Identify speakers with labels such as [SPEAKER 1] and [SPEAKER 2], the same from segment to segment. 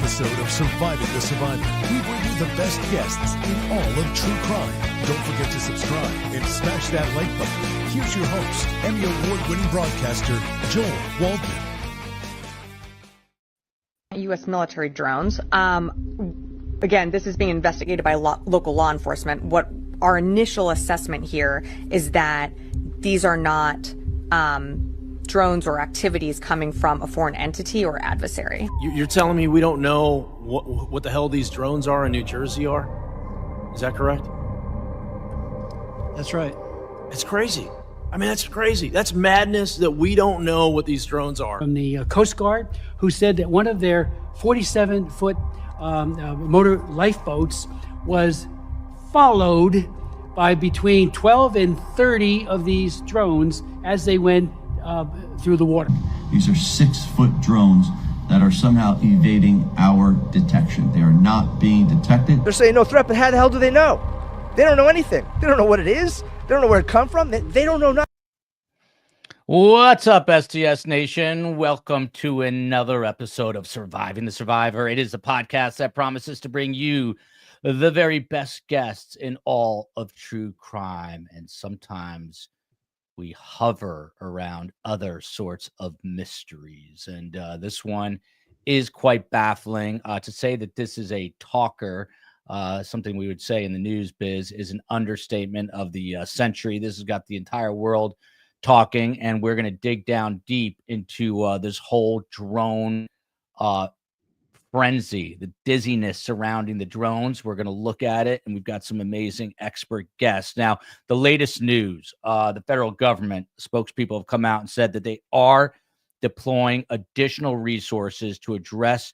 [SPEAKER 1] episode of Surviving the Survivor. We bring you the best guests in all of true crime. Don't forget to subscribe and smash that like button. Here's your host, Emmy Award-winning broadcaster, Joel Waldman.
[SPEAKER 2] U.S. military drones. Again, this is being investigated by local law enforcement. What our initial assessment here is that these are not drones or activities coming from a foreign entity or adversary.
[SPEAKER 3] You're telling me we don't know what the hell these drones are in New Jersey are? Is that correct?
[SPEAKER 4] That's right.
[SPEAKER 3] It's crazy. I mean, that's crazy. That's madness that we don't know what these drones are.
[SPEAKER 4] From the Coast Guard, who said that one of their 47-foot motor lifeboats was followed by between 12 and 30 of these drones as they went through the water.
[SPEAKER 5] These are 6-foot drones that are somehow evading our detection. They are not being detected.
[SPEAKER 6] They're saying no threat, but how the hell do they know? They don't know anything. They don't know what it is. They don't know where it come from. They don't know nothing.
[SPEAKER 7] What's up, STS Nation? Welcome to another episode of Surviving the Survivor. It is a podcast that promises to bring you the very best guests in all of true crime. And sometimes we hover around other sorts of mysteries. And this one is quite baffling. To say that this is a talker, something we would say in the news biz, is an understatement of the century. This has got the entire world talking, and we're going to dig down deep into this whole drone frenzy, the dizziness surrounding the drones. We're going to look at it, and we've got some amazing expert guests. Now, the latest news, the federal government spokespeople have come out and said that they are deploying additional resources to address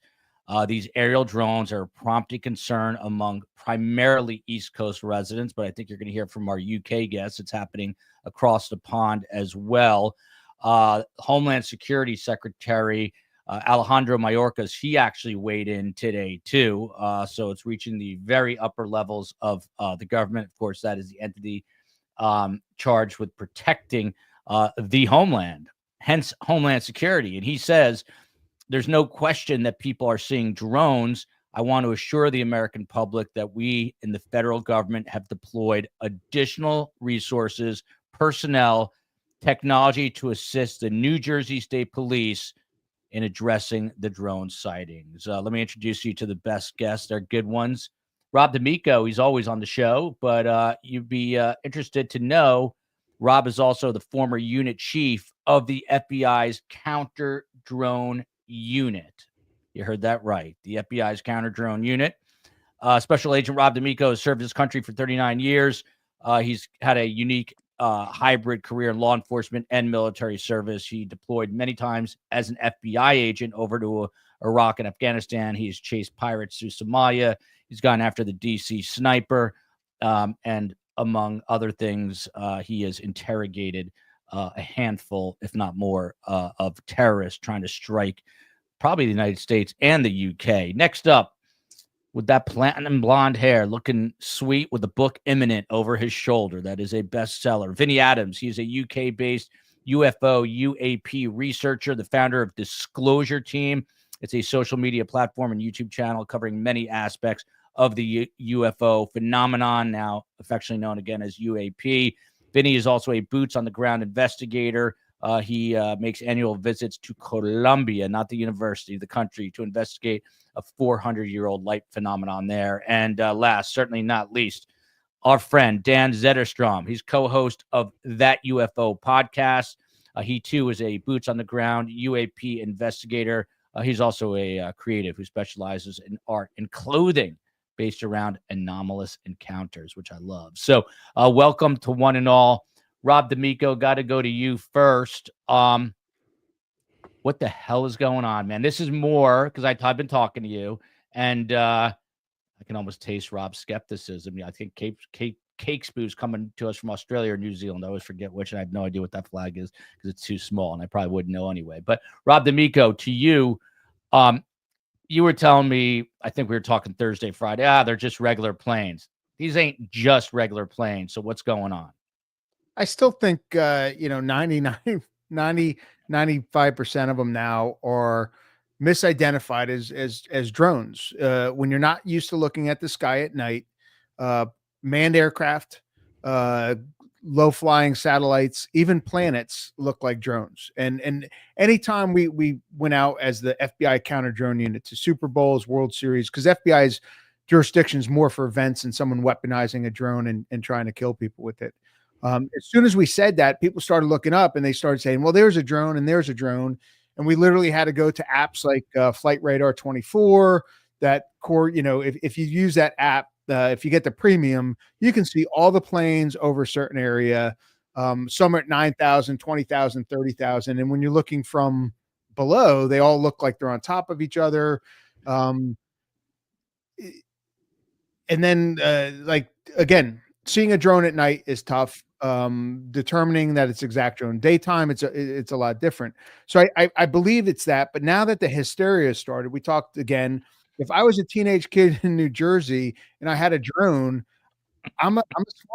[SPEAKER 7] these aerial drones are prompting concern among primarily East Coast residents, but I think you're going to hear from our UK guests. It's happening across the pond as well. Homeland Security Secretary Alejandro Mayorkas, he actually weighed in today too. So it's reaching the very upper levels of the government. Of course, that is the entity charged with protecting the homeland, hence Homeland Security. And he says, there's no question that people are seeing drones. I want to assure the American public that we in the federal government have deployed additional resources, personnel, technology to assist the New Jersey State Police in addressing the drone sightings. Let me introduce you to the best guests. They're good ones. Rob D'Amico, he's always on the show, but you'd be interested to know Rob is also the former unit chief of the FBI's counter drone unit. You heard that right. The FBI's counter drone unit. Special Agent Rob D'Amico has served his country for 39 years. He's had a unique hybrid career in law enforcement and military service. He deployed many times as an FBI agent over to Iraq and Afghanistan. He's chased pirates through Somalia. He's gone after the DC sniper. And among other things, he has interrogated a handful, if not more, of terrorists trying to strike probably the United States and the UK. Next up, with that platinum blonde hair, looking sweet with the book Imminent over his shoulder. That is a bestseller. Vinny Adams, he's a UK-based UFO UAP researcher, the founder of Disclosure Team. It's a social media platform and YouTube channel covering many aspects of the UFO phenomenon, now affectionately known again as UAP. Vinny is also a boots-on-the-ground investigator. He makes annual visits to Columbia, not the university, the country, to investigate a 400-year-old light phenomenon there. And last, certainly not least, our friend Dan Zetterstrom. He's co-host of That UFO podcast. He, too, is a boots-on-the-ground UAP investigator. He's also a creative who specializes in art and clothing based around anomalous encounters, which I love. So welcome to one and all. Rob D'Amico, got to go to you first. What the hell is going on, man? This is more because I've been talking to you, and I can almost taste Rob's skepticism. I think Cake Spoo's coming to us from Australia or New Zealand. I always forget which, and I have no idea what that flag is because it's too small, and I probably wouldn't know anyway. But Rob D'Amico, to you, you were telling me, I think we were talking Thursday, Friday, they're just regular planes. These ain't just regular planes. So what's going on?
[SPEAKER 8] I still think, 95% of them now are misidentified as drones. When you're not used to looking at the sky at night, manned aircraft, low flying satellites, even planets look like drones. And anytime we went out as the FBI counter drone unit to Super Bowls, World Series, because FBI's jurisdiction is more for events and someone weaponizing a drone and trying to kill people with it. As soon as we said that, people started looking up and they started saying, well, there's a drone and there's a drone. And we literally had to go to apps like Flight Radar 24 that core, if you use that app, if you get the premium, you can see all the planes over a certain area. Some are at 9,000, 20,000, 30,000. And when you're looking from below, they all look like they're on top of each other. And then again, seeing a drone at night is tough. Determining that it's exact drone daytime, it's a lot different. So I believe it's that. But now that the hysteria started, we talked again. If I was a teenage kid in New Jersey and I had a drone, I'm a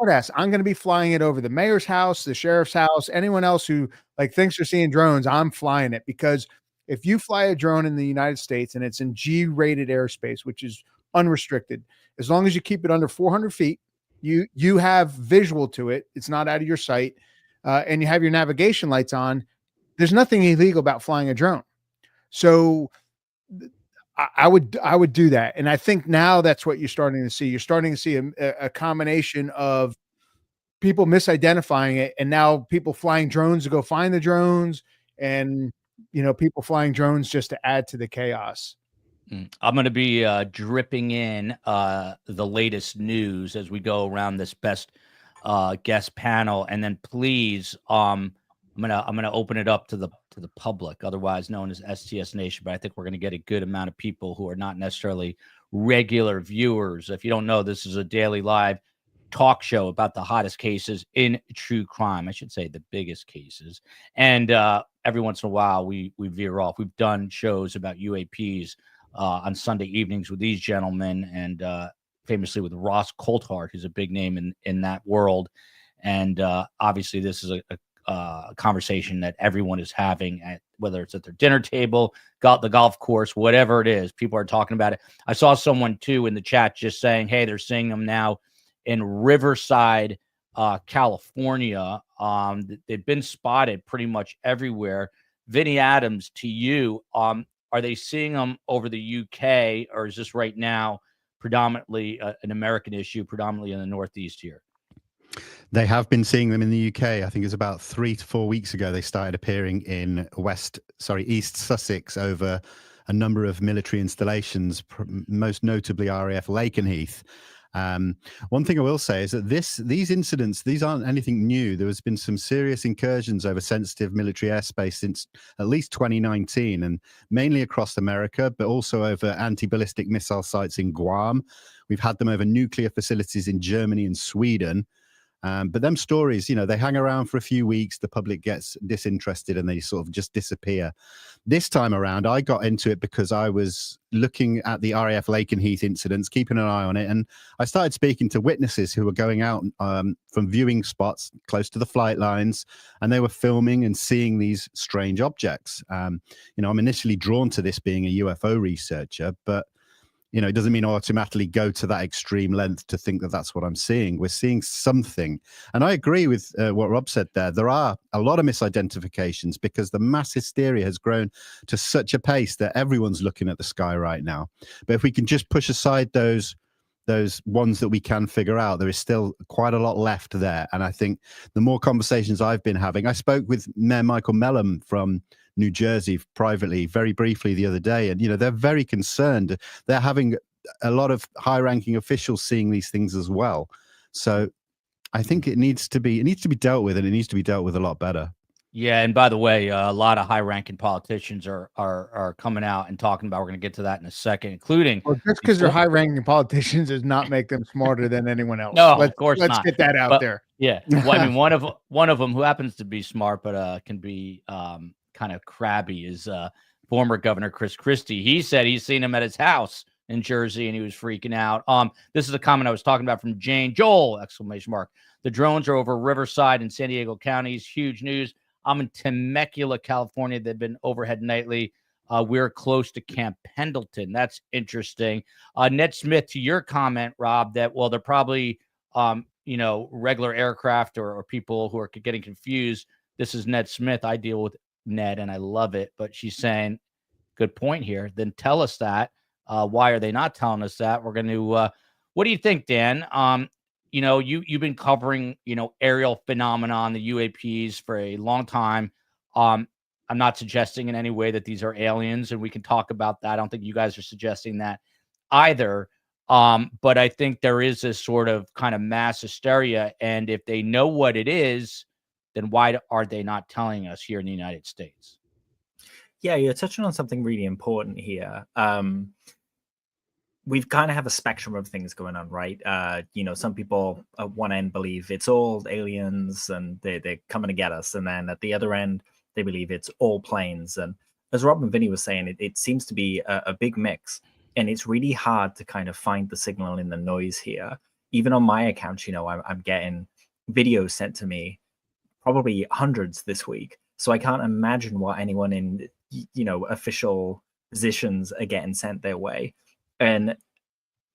[SPEAKER 8] smartass. I'm going to be flying it over the mayor's house, the sheriff's house, anyone else who thinks they're seeing drones. I'm flying it, because if you fly a drone in the United States and it's in G-rated airspace, which is unrestricted, as long as you keep it under 400 feet, you have visual to it. It's not out of your sight, and you have your navigation lights on. There's nothing illegal about flying a drone. So I would do that. And I think now that's what you're starting to see. You're starting to see a combination of people misidentifying it, and now people flying drones to go find the drones, and people flying drones just to add to the chaos.
[SPEAKER 7] I'm going to be dripping in the latest news as we go around this best guest panel, and then please, I'm gonna open it up to the public, otherwise known as STS Nation. But I think we're going to get a good amount of people who are not necessarily regular viewers. If you don't know, this is a daily live talk show about the hottest cases in true crime. I should say the biggest cases. And every once in a while, we veer off. We've done shows about UAPs on Sunday evenings with these gentlemen, and famously with Ross Coulthart, who's a big name in that world. And obviously, this is a conversation that everyone is having, whether it's at their dinner table, the golf course, whatever it is. People are talking about it. I saw someone too in the chat just saying, hey, they're seeing them now in Riverside, California. They've been spotted pretty much everywhere. Vinny Adams, to you, are they seeing them over the UK, or is this right now predominantly an American issue, predominantly in the Northeast here?
[SPEAKER 9] They have been seeing them in the UK. I think it's about 3 to 4 weeks ago they started appearing in East Sussex over a number of military installations, most notably RAF Lakenheath. One thing I will say is that these incidents, these aren't anything new. There has been some serious incursions over sensitive military airspace since at least 2019, and mainly across America, but also over anti-ballistic missile sites in Guam. We've had them over nuclear facilities in Germany and Sweden. But them stories, they hang around for a few weeks, the public gets disinterested, and they sort of just disappear. This time around, I got into it because I was looking at the RAF Lakenheath incidents, keeping an eye on it, and I started speaking to witnesses who were going out from viewing spots close to the flight lines, and they were filming and seeing these strange objects. I'm initially drawn to this being a UFO researcher, but it doesn't mean I automatically go to that extreme length to think that that's what I'm seeing. We're seeing something. And I agree with what Rob said there. There are a lot of misidentifications because the mass hysteria has grown to such a pace that everyone's looking at the sky right now. But if we can just push aside those ones that we can figure out, there is still quite a lot left there. And I think the more conversations I've been having, I spoke with Mayor Michael Mellom from New Jersey privately, very briefly the other day. And, they're very concerned. They're having a lot of high ranking officials seeing these things as well. So I think it needs to be dealt with, and it needs to be dealt with a lot better.
[SPEAKER 7] Yeah, and by the way, a lot of high-ranking politicians are coming out and talking about. We're going to get to that in a second, including.
[SPEAKER 8] Well, just because they're high-ranking politicians does not make them smarter than anyone else.
[SPEAKER 7] No, of course not.
[SPEAKER 8] Let's get that out there.
[SPEAKER 7] Yeah, well, I mean, one of them who happens to be smart but can be kind of crabby is former Governor Chris Christie. He said he's seen him at his house in Jersey, and he was freaking out. This is a comment I was talking about from Jane Joel! The drones are over Riverside and San Diego counties. Huge news. I'm in Temecula, California. They've been overhead nightly. We're close to Camp Pendleton. That's interesting. Ned Smith, to your comment, Rob, that, well, they're probably, regular aircraft or people who are getting confused. This is Ned Smith. I deal with Ned and I love it. But she's saying, good point here. Then tell us that. Why are they not telling us that? We're going to, what do you think, Dan? You've been covering, aerial phenomenon, the UAPs for a long time. I'm not suggesting in any way that these are aliens, and we can talk about that. I don't think you guys are suggesting that either. But I think there is this sort of kind of mass hysteria. And if they know what it is, then why are they not telling us here in the United States?
[SPEAKER 10] Yeah, you're touching on something really important here. We've kind of have a spectrum of things going on, right? Some people at one end believe it's all aliens and they're coming to get us. And then at the other end, they believe it's all planes. And as Rob and Vinny was saying, it seems to be a big mix. And it's really hard to kind of find the signal in the noise here. Even on my account, I'm getting videos sent to me, probably hundreds this week. So I can't imagine what anyone in, official positions are getting sent their way. And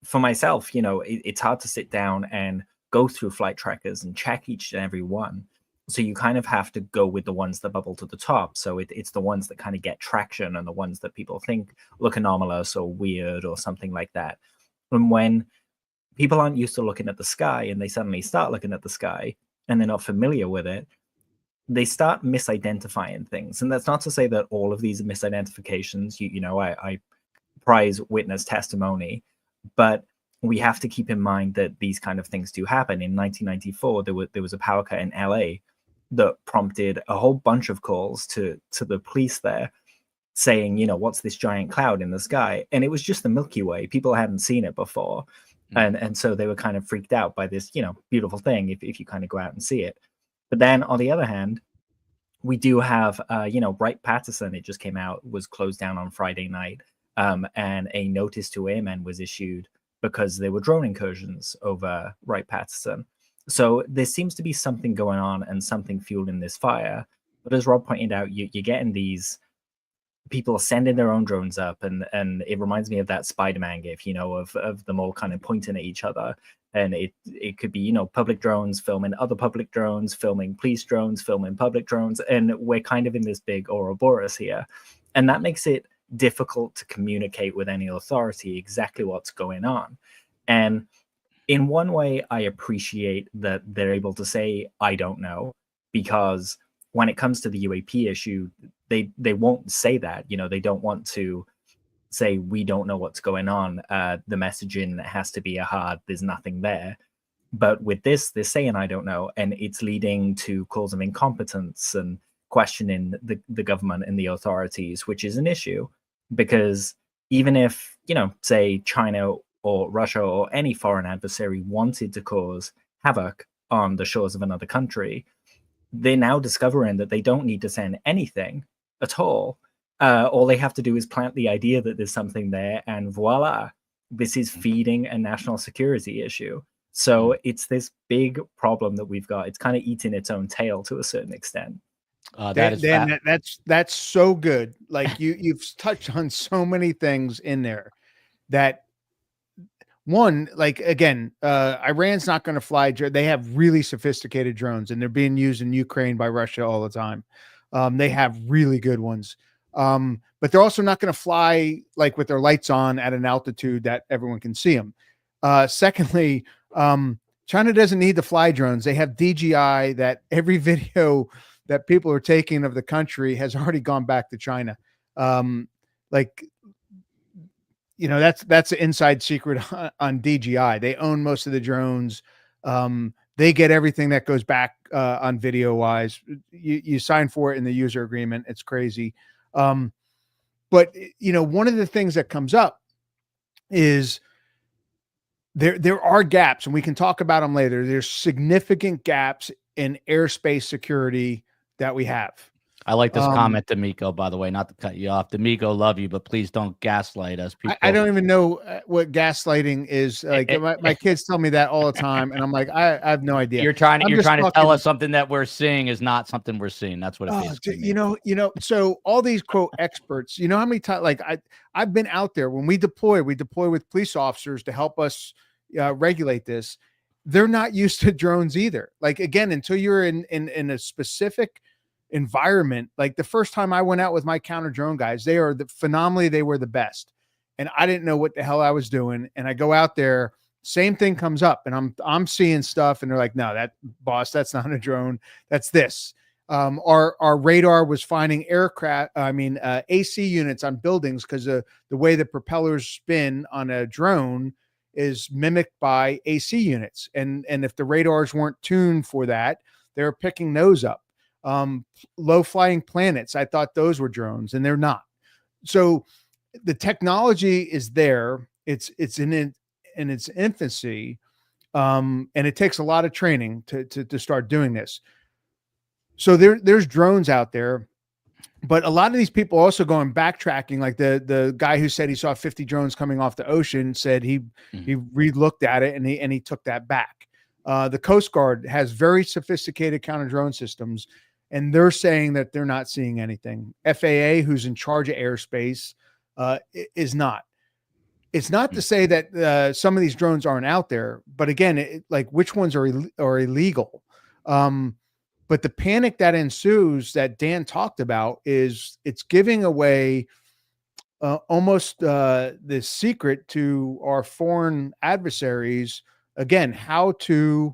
[SPEAKER 10] for myself, it's hard to sit down and go through flight trackers and check each and every one. So you kind of have to go with the ones that bubble to the top. So it's the ones that kind of get traction and the ones that people think look anomalous or weird or something like that. And when people aren't used to looking at the sky and they suddenly start looking at the sky and they're not familiar with it, they start misidentifying things. And that's not to say that all of these misidentifications, I prize witness testimony, but we have to keep in mind that these kind of things do happen. In 1994, there was a power cut in LA that prompted a whole bunch of calls to the police there saying, what's this giant cloud in the sky? And it was just the Milky Way. People hadn't seen it before. And so they were kind of freaked out by this, beautiful thing if you kind of go out and see it. But then on the other hand, we do have, Wright-Patterson, it just came out, was closed down on Friday night. And a notice to airmen was issued because there were drone incursions over Wright-Patterson. So there seems to be something going on and something fueling this fire. But as Rob pointed out, you're getting these people sending their own drones up, and it reminds me of that Spider-Man gif, of them all kind of pointing at each other. And it could be, public drones filming other public drones, filming police drones, filming public drones. And we're kind of in this big Ouroboros here. And that makes it difficult to communicate with any authority exactly what's going on. And in one way, I appreciate that they're able to say, I don't know, because when it comes to the UAP issue, they won't say that. They don't want to say, we don't know what's going on. The messaging has to be a hard, there's nothing there. But with this, they're saying, I don't know. And it's leading to calls of incompetence and questioning the government and the authorities, which is an issue. Because even if, say China or Russia or any foreign adversary wanted to cause havoc on the shores of another country, they're now discovering that they don't need to send anything at all. All they have to do is plant the idea that there's something there, and voila, this is feeding a national security issue. So it's this big problem that we've got. It's kind of eating its own tail to a certain extent.
[SPEAKER 8] That's so good. Like you've touched on so many things in there that one, like, again, Iran's not going to fly. They have really sophisticated drones and they're being used in Ukraine by Russia all the time. They have really good ones. But they're also not going to fly like with their lights on at an altitude that everyone can see them. Secondly, China doesn't need to fly drones. They have DJI that every video that people are taking of the country has already gone back to China. That's an inside secret on DJI. They own most of the drones. They get everything that goes back on video wise. You sign for it in the user agreement. It's crazy. But one of the things that comes up is there are gaps, and we can talk about them later. There's significant gaps in airspace security that we have.
[SPEAKER 7] I like this comment, D'Amico, by the way, not to cut you off. D'Amico, love you, but please don't gaslight us. People,
[SPEAKER 8] I don't even know what gaslighting is. Like my kids tell me that all the time, and I'm like, I have no idea.
[SPEAKER 7] You're trying to tell us something that we're seeing is not something we're seeing. That's what it basically means.
[SPEAKER 8] So all these quote experts, you know how many times, like I've been out there when we deploy with police officers to help us regulate this. They're not used to drones either. Like, again, until you're in a specific environment, like the first time I went out with my counter drone guys, they were the best. And I didn't know what the hell I was doing. And I go out there, same thing comes up, and I'm seeing stuff, and they're like, no, that's not a drone. That's this. Our radar was finding AC units on buildings because the way the propellers spin on a drone is mimicked by AC units. And if the radars weren't tuned for that, they were picking those up. Low flying planets, I thought those were drones, and they're not. So the technology is there. It's in its infancy. And it takes a lot of training to start doing this. So there's drones out there, but a lot of these people also going backtracking. Like the guy who said he saw 50 drones coming off the ocean said he re-looked at it and he took that back. The Coast Guard has very sophisticated counter drone systems, and they're saying that they're not seeing anything. FAA, who's in charge of airspace, is not. It's not to say that some of these drones aren't out there, but again, like which ones are illegal. But the panic that ensues that Dan talked about it's giving away almost the secret to our foreign adversaries, again, how to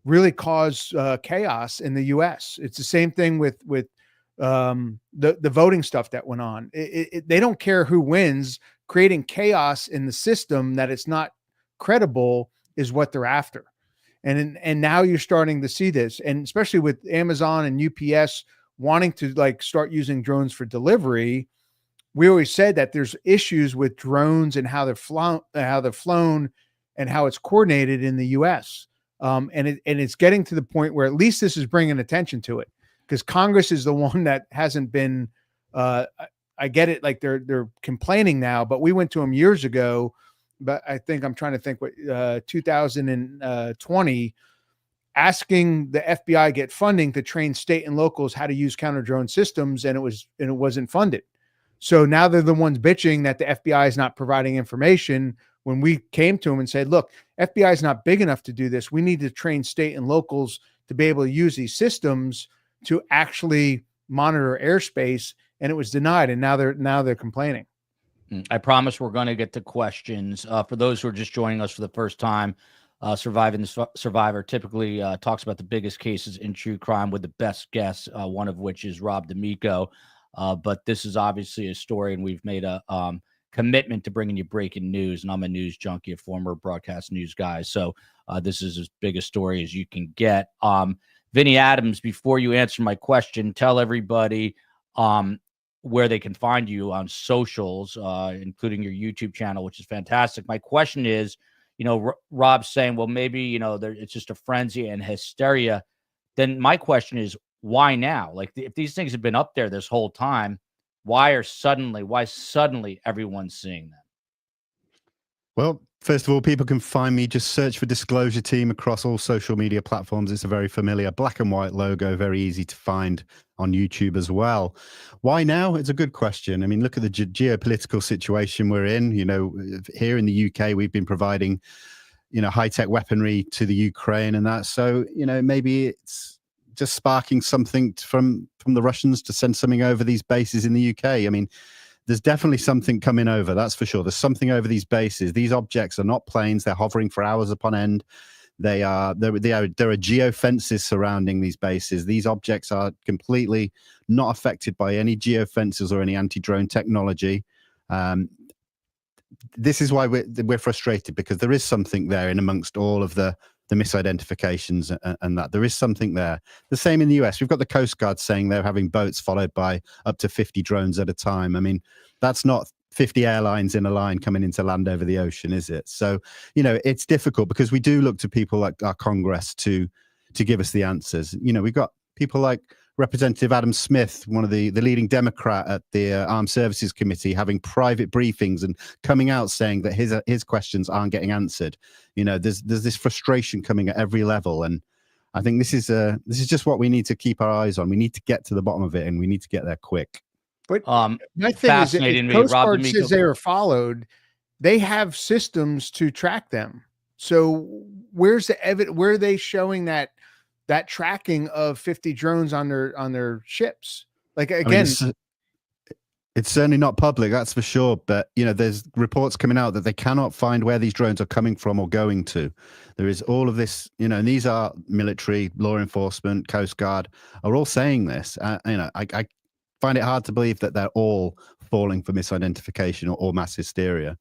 [SPEAKER 8] really cause chaos in the U.S. It's the same thing with the voting stuff that went on. They don't care who wins. Creating chaos in the system that it's not credible is what they're after. And now you're starting to see this, and especially with Amazon and UPS wanting to like start using drones for delivery. We always said that there's issues with drones and how they're flown, and how it's coordinated in the U.S. And it's getting to the point where at least this is bringing attention to it, because Congress is the one that hasn't been. I get it, like they're complaining now, but we went to them years ago. But I think I'm trying to think what 2020, asking the FBI get funding to train state and locals how to use counter drone systems, and it wasn't funded. So now they're the ones bitching that the FBI is not providing information, when we came to them and said, look, FBI is not big enough to do this. We need to train state and locals to be able to use these systems to actually monitor airspace, and it was denied. And now they're complaining.
[SPEAKER 7] I promise we're going to get to questions. For those who are just joining us for the first time, Surviving the Survivor typically talks about the biggest cases in true crime with the best guests, one of which is Rob D'Amico. But this is obviously a story, and we've made a commitment to bringing you breaking news. And I'm a news junkie, a former broadcast news guy. So this is as big a story as you can get. Vinny Adams, before you answer my question, tell everybody where they can find you on socials, including your YouTube channel, which is fantastic. My question is, Rob's saying, well, maybe, it's just a frenzy and hysteria. Then my question is, why now? Like, if these things have been up there this whole time, why suddenly everyone's seeing them?
[SPEAKER 9] Well, first of all, people can find me. Just search for Disclosure Team across all social media platforms. It's a very familiar black and white logo, very easy to find on YouTube as well. Why now? It's a good question. I mean, look at the geopolitical situation we're in. Here in the UK, we've been providing, high-tech weaponry to the Ukraine and that. So, maybe it's just sparking something from the Russians to send something over these bases in the UK. I mean, there's definitely something coming over, that's for sure. There's something over these bases. These objects are not planes. They're hovering for hours upon end. There are geofences surrounding these bases. These objects are completely not affected by any geofences or any anti-drone technology. This is why we're frustrated, because there is something there in amongst all of the misidentifications and that there is something there. The same in the US. We've got the Coast Guard saying they're having boats followed by up to 50 drones at a time. I mean, that's not 50 airlines in a line coming into land over the ocean, is it? So, it's difficult, because we do look to people like our Congress to give us the answers. We've got people like Representative Adam Smith, one of the leading Democrat at the Armed Services Committee, having private briefings and coming out saying that his questions aren't getting answered. You know, there's this frustration coming at every level, and I think this is just what we need to keep our eyes on. We need to get to the bottom of it, and we need to get there quick.
[SPEAKER 8] But my thing is, if Coast Guard says they are followed, they have systems to track them. So where's the evidence? Where are they showing that tracking of 50 drones on their ships? Like, again,
[SPEAKER 9] I mean, it's certainly not public, that's for sure. But you know, there's reports coming out that they cannot find where these drones are coming from or going to. There is all of this, you know, and these are military, law enforcement, Coast Guard are all saying this. You know, I find it hard to believe that they're all falling for misidentification or mass hysteria.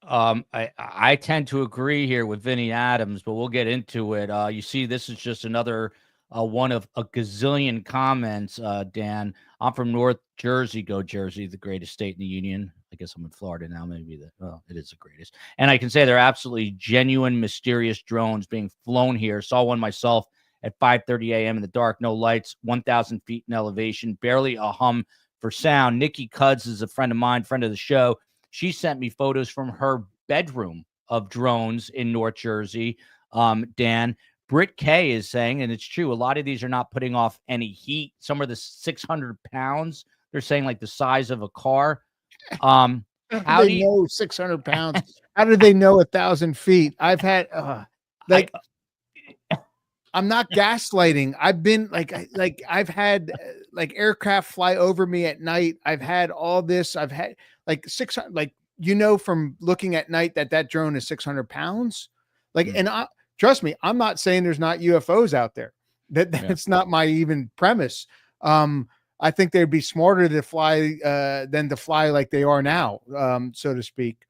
[SPEAKER 7] I tend to agree here with Vinny Adams, but we'll get into it. You see, this is just another one of a gazillion comments, Dan. I'm from North Jersey. Go Jersey, the greatest state in the union. I guess I'm in Florida now. Maybe it is the greatest. And I can say they're absolutely genuine, mysterious drones being flown here. Saw one myself at 5:30 a.m. in the dark, no lights, 1,000 feet in elevation, barely a hum for sound. Nikki Cuds is a friend of mine, friend of the show. She sent me photos from her bedroom of drones in North Jersey. Dan, Britt K is saying, and it's true, a lot of these are not putting off any heat. Some are the 600 pounds. They're saying like the size of a car. How do you
[SPEAKER 8] know 600 pounds? How do they know 1,000 feet? I've had I'm not gaslighting. I've been I've had like aircraft fly over me at night. I've had all this. I've had like 600, like, you know, from looking at night that drone is 600 pounds. Like, and trust me, I'm not saying there's not UFOs out there. That's not my even premise. I think they'd be smarter to fly than to fly like they are now, so to speak.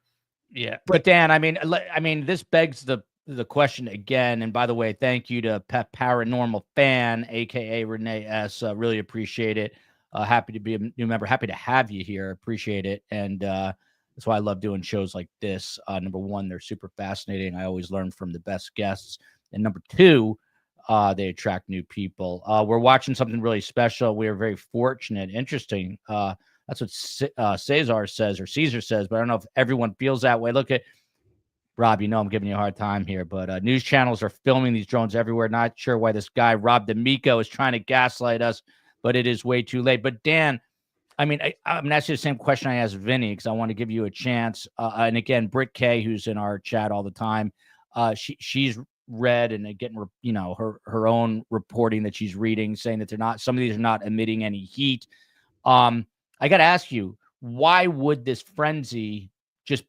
[SPEAKER 7] Yeah, but Dan, I mean, this begs the question again. And by the way, thank you to Pep Paranormal Fan, aka Renee S. Really appreciate it. Happy to be a new member. Happy to have you here. Appreciate it. And that's why I love doing shows like this. Number one, they're super fascinating. I always learn from the best guests. And number two, they attract new people. We're watching something really special. We are very fortunate. Interesting. That's what Caesar says, but I don't know if everyone feels that way. Look at Rob, you know I'm giving you a hard time here, but news channels are filming these drones everywhere. Not sure why this guy, Rob D'Amico, is trying to gaslight us, but it is way too late. But Dan, I mean, I'm going to ask you the same question I asked Vinny because I want to give you a chance. And again, Britt K, who's in our chat all the time, she's read and getting, you know, her own reporting that she's reading, saying that some of these are not emitting any heat. I got to ask you, why would this frenzy just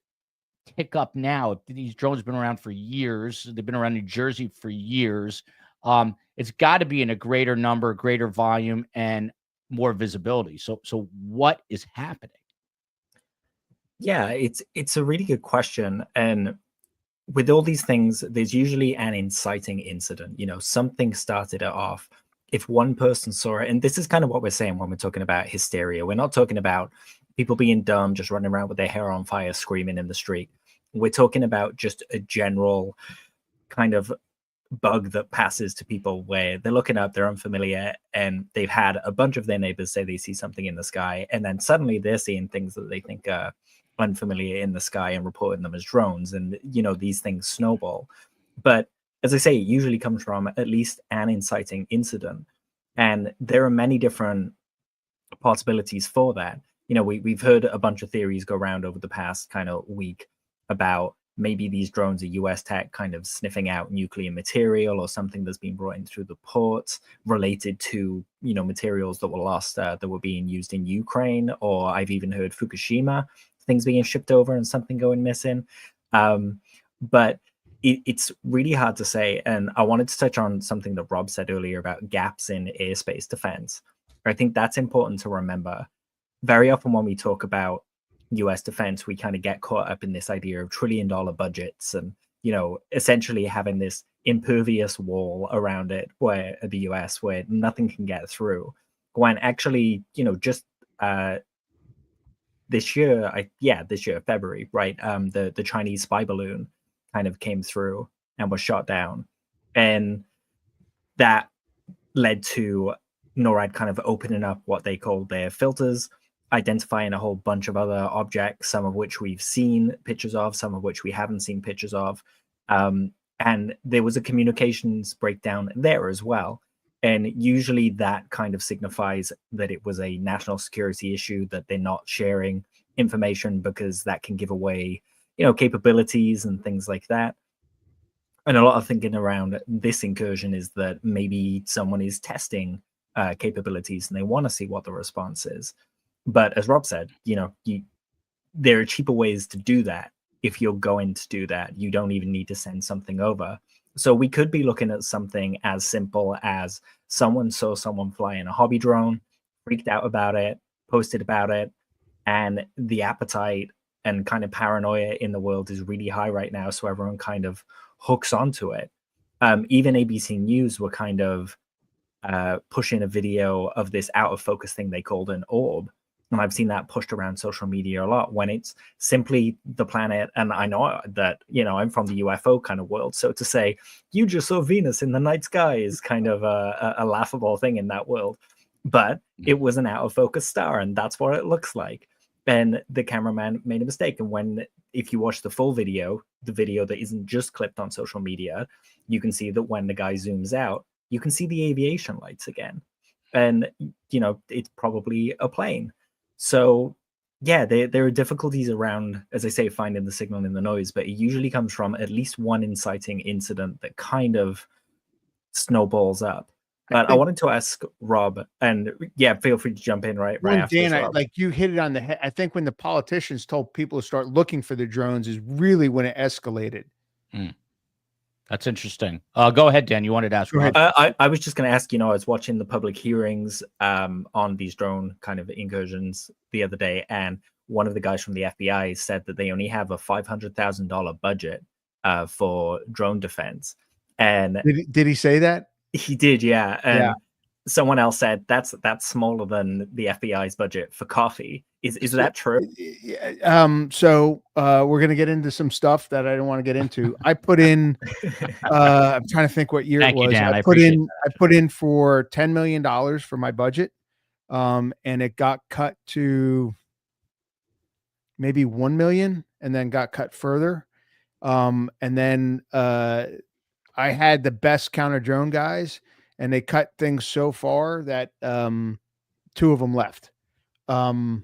[SPEAKER 7] pick up now? If these drones have been around for years, they've been around New Jersey for years. It's got to be in a greater number, greater volume, and more visibility. So what is happening?
[SPEAKER 10] Yeah, it's a really good question. And with all these things, there's usually an inciting incident. You know, something started it off. If one person saw it, and this is kind of what we're saying when we're talking about hysteria. We're not talking about people being dumb, just running around with their hair on fire, screaming in the street. We're talking about just a general kind of bug that passes to people where they're looking up, they're unfamiliar, and they've had a bunch of their neighbors say they see something in the sky, and then suddenly they're seeing things that they think are unfamiliar in the sky and reporting them as drones, and you know, these things snowball. But as I say, it usually comes from at least an inciting incident, and there are many different possibilities for that. You know, we've heard a bunch of theories go around over the past kind of week about maybe these drones are US tech kind of sniffing out nuclear material or something that's been brought in through the ports related to, you know, materials that were lost that were being used in Ukraine. Or I've even heard Fukushima, things being shipped over and something going missing. But it's really hard to say. And I wanted to touch on something that Rob said earlier about gaps in airspace defense. I think that's important to remember. Very often when we talk about US defense, we kind of get caught up in this idea of $1 trillion budgets and, you know, essentially having this impervious wall around it where the US where nothing can get through. When actually, you know, just this year, February, right? The Chinese spy balloon kind of came through and was shot down. And that led to NORAD kind of opening up what they call their filters, identifying a whole bunch of other objects, some of which we've seen pictures of, some of which we haven't seen pictures of. And there was a communications breakdown there as well. And usually that kind of signifies that it was a national security issue, that they're not sharing information because that can give away, capabilities and things like that. And a lot of thinking around this incursion is that maybe someone is testing capabilities and they want to see what the response is. But as Rob said, there are cheaper ways to do that. If you're going to do that, you don't even need to send something over. So we could be looking at something as simple as someone saw someone flying a hobby drone, freaked out about it, posted about it, and the appetite and kind of paranoia in the world is really high right now. So everyone kind of hooks onto it. Even ABC News were kind of pushing a video of this out of focus thing they called an orb. And I've seen that pushed around social media a lot when it's simply the planet. And I know that, I'm from the UFO kind of world. So to say, you just saw Venus in the night sky is kind of a laughable thing in that world. But it was an out of focus star, and that's what it looks like. And the cameraman made a mistake. And if you watch the full video, the video that isn't just clipped on social media, you can see that when the guy zooms out, you can see the aviation lights again. And, it's probably a plane. So, yeah, there are difficulties around, as I say, finding the signal in the noise, but it usually comes from at least one inciting incident that kind of snowballs up. But I wanted to ask Rob, and feel free to jump in right after
[SPEAKER 8] Dan,
[SPEAKER 10] this, Rob.
[SPEAKER 8] like you hit it on the head. I think when the politicians told people to start looking for the drones is really when it escalated.
[SPEAKER 7] That's interesting. Go ahead, Dan. You wanted to ask.
[SPEAKER 10] I was just going to ask, I was watching the public hearings on these drone kind of incursions the other day, and one of the guys from the FBI said that they only have a $500,000 budget for drone defense. And
[SPEAKER 8] did he say that?
[SPEAKER 10] He did, yeah. And someone else said that's smaller than the FBI's budget for coffee. Is that true?
[SPEAKER 8] So we're gonna get into some stuff that I don't want to get into. I put in I'm trying to think what year it was.
[SPEAKER 7] Dan.
[SPEAKER 8] I put in for $10 million for my budget. And it got cut to maybe 1 million and then got cut further. And then I had the best counter drone guys, and they cut things so far that 2 of them left. And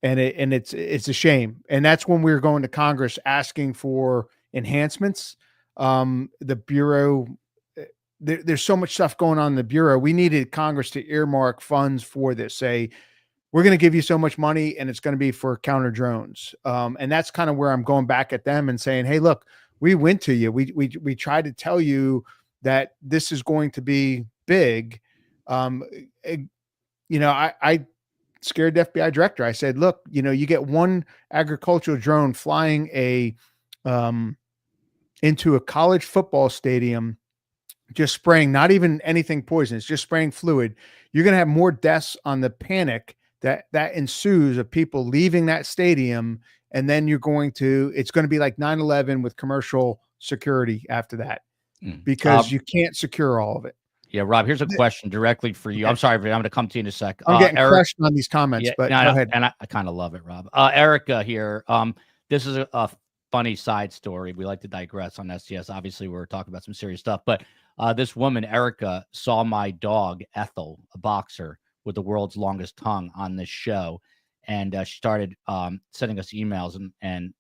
[SPEAKER 8] it's a shame. And that's when we were going to Congress asking for enhancements. The Bureau, there's so much stuff going on in the Bureau. We needed Congress to earmark funds for this. Say, we're going to give you so much money and it's going to be for counter drones. And that's kind of where I'm going back at them and saying, hey, look, we went to you. We tried to tell you that this is going to be big. I scared the FBI director. I said, look, you get one agricultural drone flying into a college football stadium, just spraying, not even anything poisonous, just spraying fluid. You're going to have more deaths on the panic that ensues of people leaving that stadium. And then it's going to be like 9/11 with commercial security after that, because you can't secure all of it.
[SPEAKER 7] Yeah, Rob, here's a question directly for you. I'm sorry, I'm going to come to you in a sec.
[SPEAKER 8] I'm getting crushed on these comments, but go ahead.
[SPEAKER 7] And I kind of love it, Rob. Erica here. This is a funny side story. We like to digress on STS. Obviously, we're talking about some serious stuff, but this woman, Erica, saw my dog, Ethel, a boxer with the world's longest tongue, on this show. And she started sending us emails, and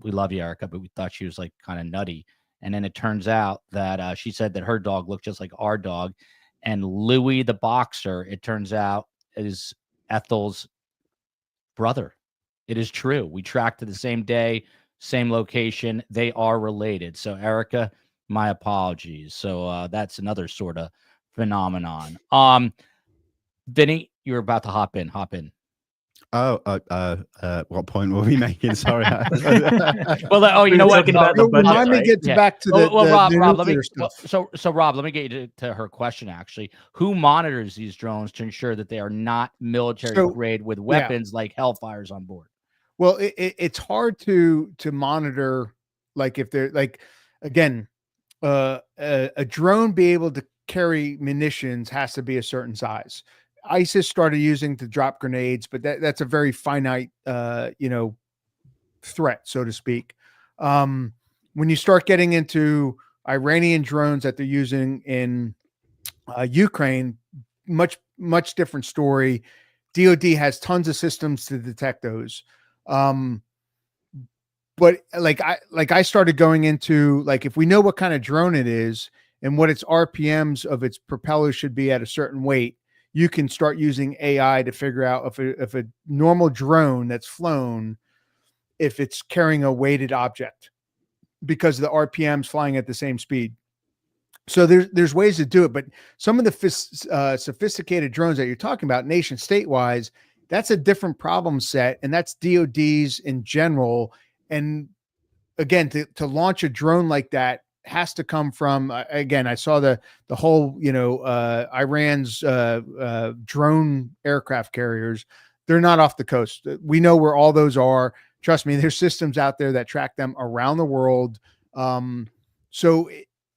[SPEAKER 7] we love you, Erica, but we thought she was like kind of nutty. And then it turns out that she said that her dog looked just like our dog. And Louis the boxer, it turns out, is Ethel's brother. It is true. We tracked to the same day, same location. They are related. So, Erica, my apologies. So that's another sort of phenomenon. Vinny, you're about to hop in.
[SPEAKER 9] What point were we making? Sorry.
[SPEAKER 7] Well, you know what?
[SPEAKER 8] Remind me, get back to
[SPEAKER 7] Rob. Let me.
[SPEAKER 8] stuff.
[SPEAKER 7] So Rob, let me get you to her question. Actually, who monitors these drones to ensure that they are not military grade with weapons like Hellfires on board?
[SPEAKER 8] Well, it's hard to monitor, like if they're like, again, a drone be able carry munitions has to be a certain size. ISIS started using to drop grenades, but that's a very finite, threat, so to speak. When you start getting into Iranian drones that they're using in Ukraine, much different story. DoD has tons of systems to detect those. But I started going into, like, if we know what kind of drone it is and what its RPMs of its propeller should be at a certain weight, you can start using AI to figure out if a normal drone that's flown, if it's carrying a weighted object, because the RPM's flying at the same speed. So there's ways to do it, but some of the sophisticated drones that you're talking about, nation state wise, that's a different problem set, and that's DoD's in general. And again, to launch a drone like that has to come from, again, I saw the whole, Iran's drone aircraft carriers. They're not off the coast. We know where all those are. Trust me, there's systems out there that track them around the world. So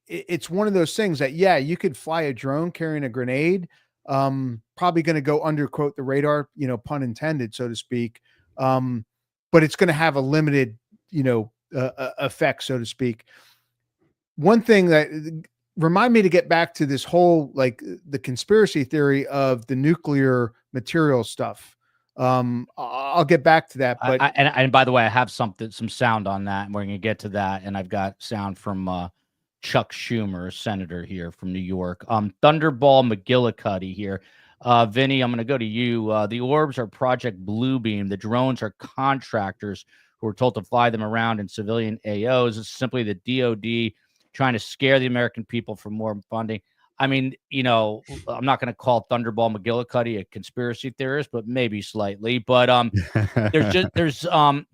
[SPEAKER 8] it's one of those things that, yeah, you could fly a drone carrying a grenade, probably going to go under, quote, the radar, pun intended, so to speak. But it's going to have a limited, effect, so to speak. One thing that remind me to get back to this whole, like, the conspiracy theory of the nuclear material stuff. I'll get back to that. But
[SPEAKER 7] and by the way, I have some sound on that, and we're going to get to that. And I've got sound from Chuck Schumer, senator here from New York. Thunderball McGillicuddy here. Vinny, I'm going to go to you. The orbs are Project Bluebeam. The drones are contractors who are told to fly them around in civilian AOs. It's simply the DoD trying to scare the American people for more funding. I mean, I'm not going to call Thunderball McGillicuddy a conspiracy theorist, but maybe slightly. But there's so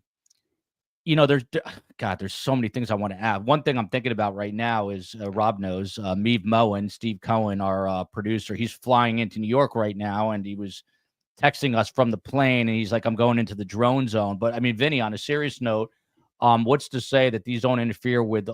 [SPEAKER 7] many things I want to add. One thing I'm thinking about right now is Rob knows, Meave Moen, Steve Cohen, our producer. He's flying into New York right now, and he was texting us from the plane, and he's like, I'm going into the drone zone. But I mean, Vinny, on a serious note, what's to say that these don't interfere with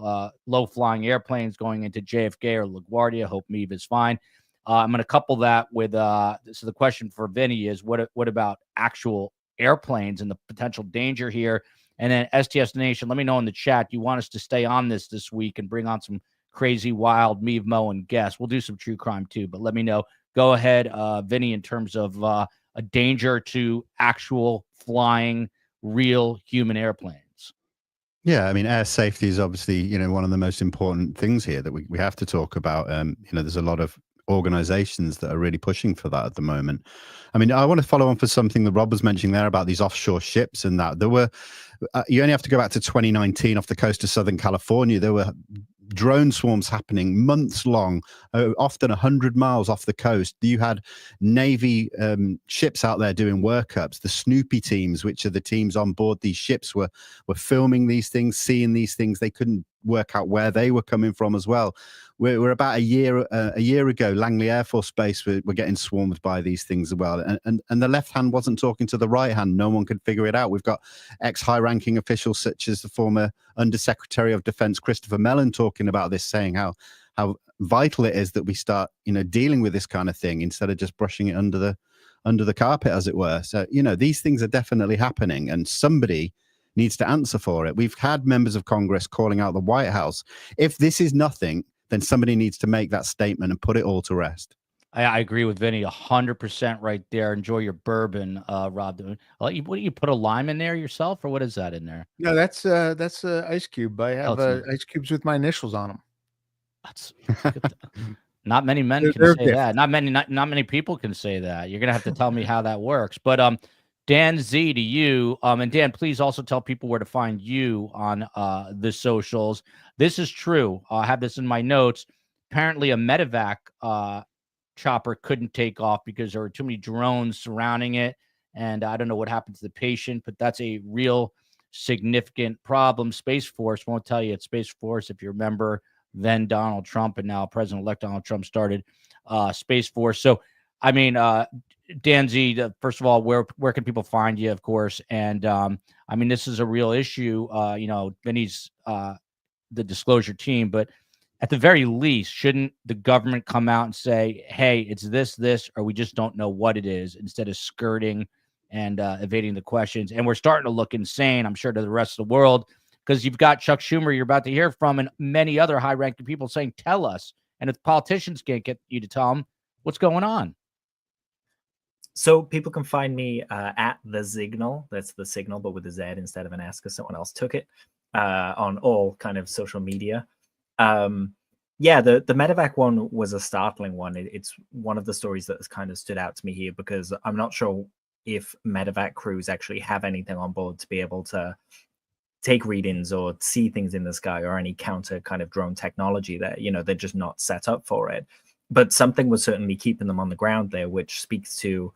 [SPEAKER 7] low-flying airplanes going into JFK or LaGuardia? Hope Meave is fine. I'm going to couple that with so the question for Vinny is, what about actual airplanes and the potential danger here? And then STS Nation, let me know in the chat, you want us to stay on this week and bring on some crazy, wild Meave Moen guests. We'll do some true crime too, but let me know. Go ahead, Vinny, in terms of a danger to actual flying real human airplanes.
[SPEAKER 9] Yeah, I mean, air safety is obviously, one of the most important things here that we have to talk about. There's a lot of organizations that are really pushing for that at the moment. I mean, I want to follow on for something that Rob was mentioning there about these offshore ships, and that there were, you only have to go back to 2019 off the coast of Southern California. There were drone swarms happening months long, often 100 miles off the coast. You had Navy ships out there doing workups. The Snoopy teams, which are the teams on board these ships, were filming these things, seeing these things. They couldn't work out where they were coming from as well. We're about a year ago, Langley Air Force Base, we're getting swarmed by these things as well. And the left hand wasn't talking to the right hand. No one could figure it out. We've got ex-high-ranking officials such as the former Undersecretary of Defense, Christopher Mellon, talking about this, saying how vital it is that we start, dealing with this kind of thing instead of just brushing it under the carpet, as it were. So, these things are definitely happening, and somebody needs to answer for it. We've had members of Congress calling out the White House. If this is nothing, then somebody needs to make that statement and put it all to rest.
[SPEAKER 7] I agree with Vinny 100% right there. Enjoy your bourbon, Rob. What do you put a lime in there yourself, or what is that in there?
[SPEAKER 8] No, that's ice cube. I have ice cubes with my initials on them.
[SPEAKER 7] That's not many men can say that. Not many people can say that. You're gonna have to tell me how that works. But Dan Z, to you, and Dan, please also tell people where to find you on the socials. This is true. I have this in my notes. Apparently, a medevac chopper couldn't take off because there were too many drones surrounding it, and I don't know what happened to the patient, but that's a real significant problem. Space Force won't tell you it's Space Force. If you remember, then Donald Trump and now President-elect Donald Trump started Space Force. So, I mean, Dan Z, first of all, where can people find you, of course? And I mean, this is a real issue. Vinny's the disclosure team, but at the very least, shouldn't the government come out and say, hey, it's this, or we just don't know what it is, instead of skirting and evading the questions? And we're starting to look insane, I'm sure, to the rest of the world, because you've got Chuck Schumer you're about to hear from, and many other high-ranking people saying, tell us. And if politicians can't get you to tell them, what's going on?
[SPEAKER 10] So people can find me at The Signal. That's The Signal, but with a Z instead of an S, because someone else took it, on all kind of social media. Yeah, the medevac one was a startling one. It's one of the stories that has kind of stood out to me here, because I'm not sure if medevac crews actually have anything on board to be able to take readings or see things in the sky, or any counter kind of drone technology that, they're just not set up for it. But something was certainly keeping them on the ground there, which speaks to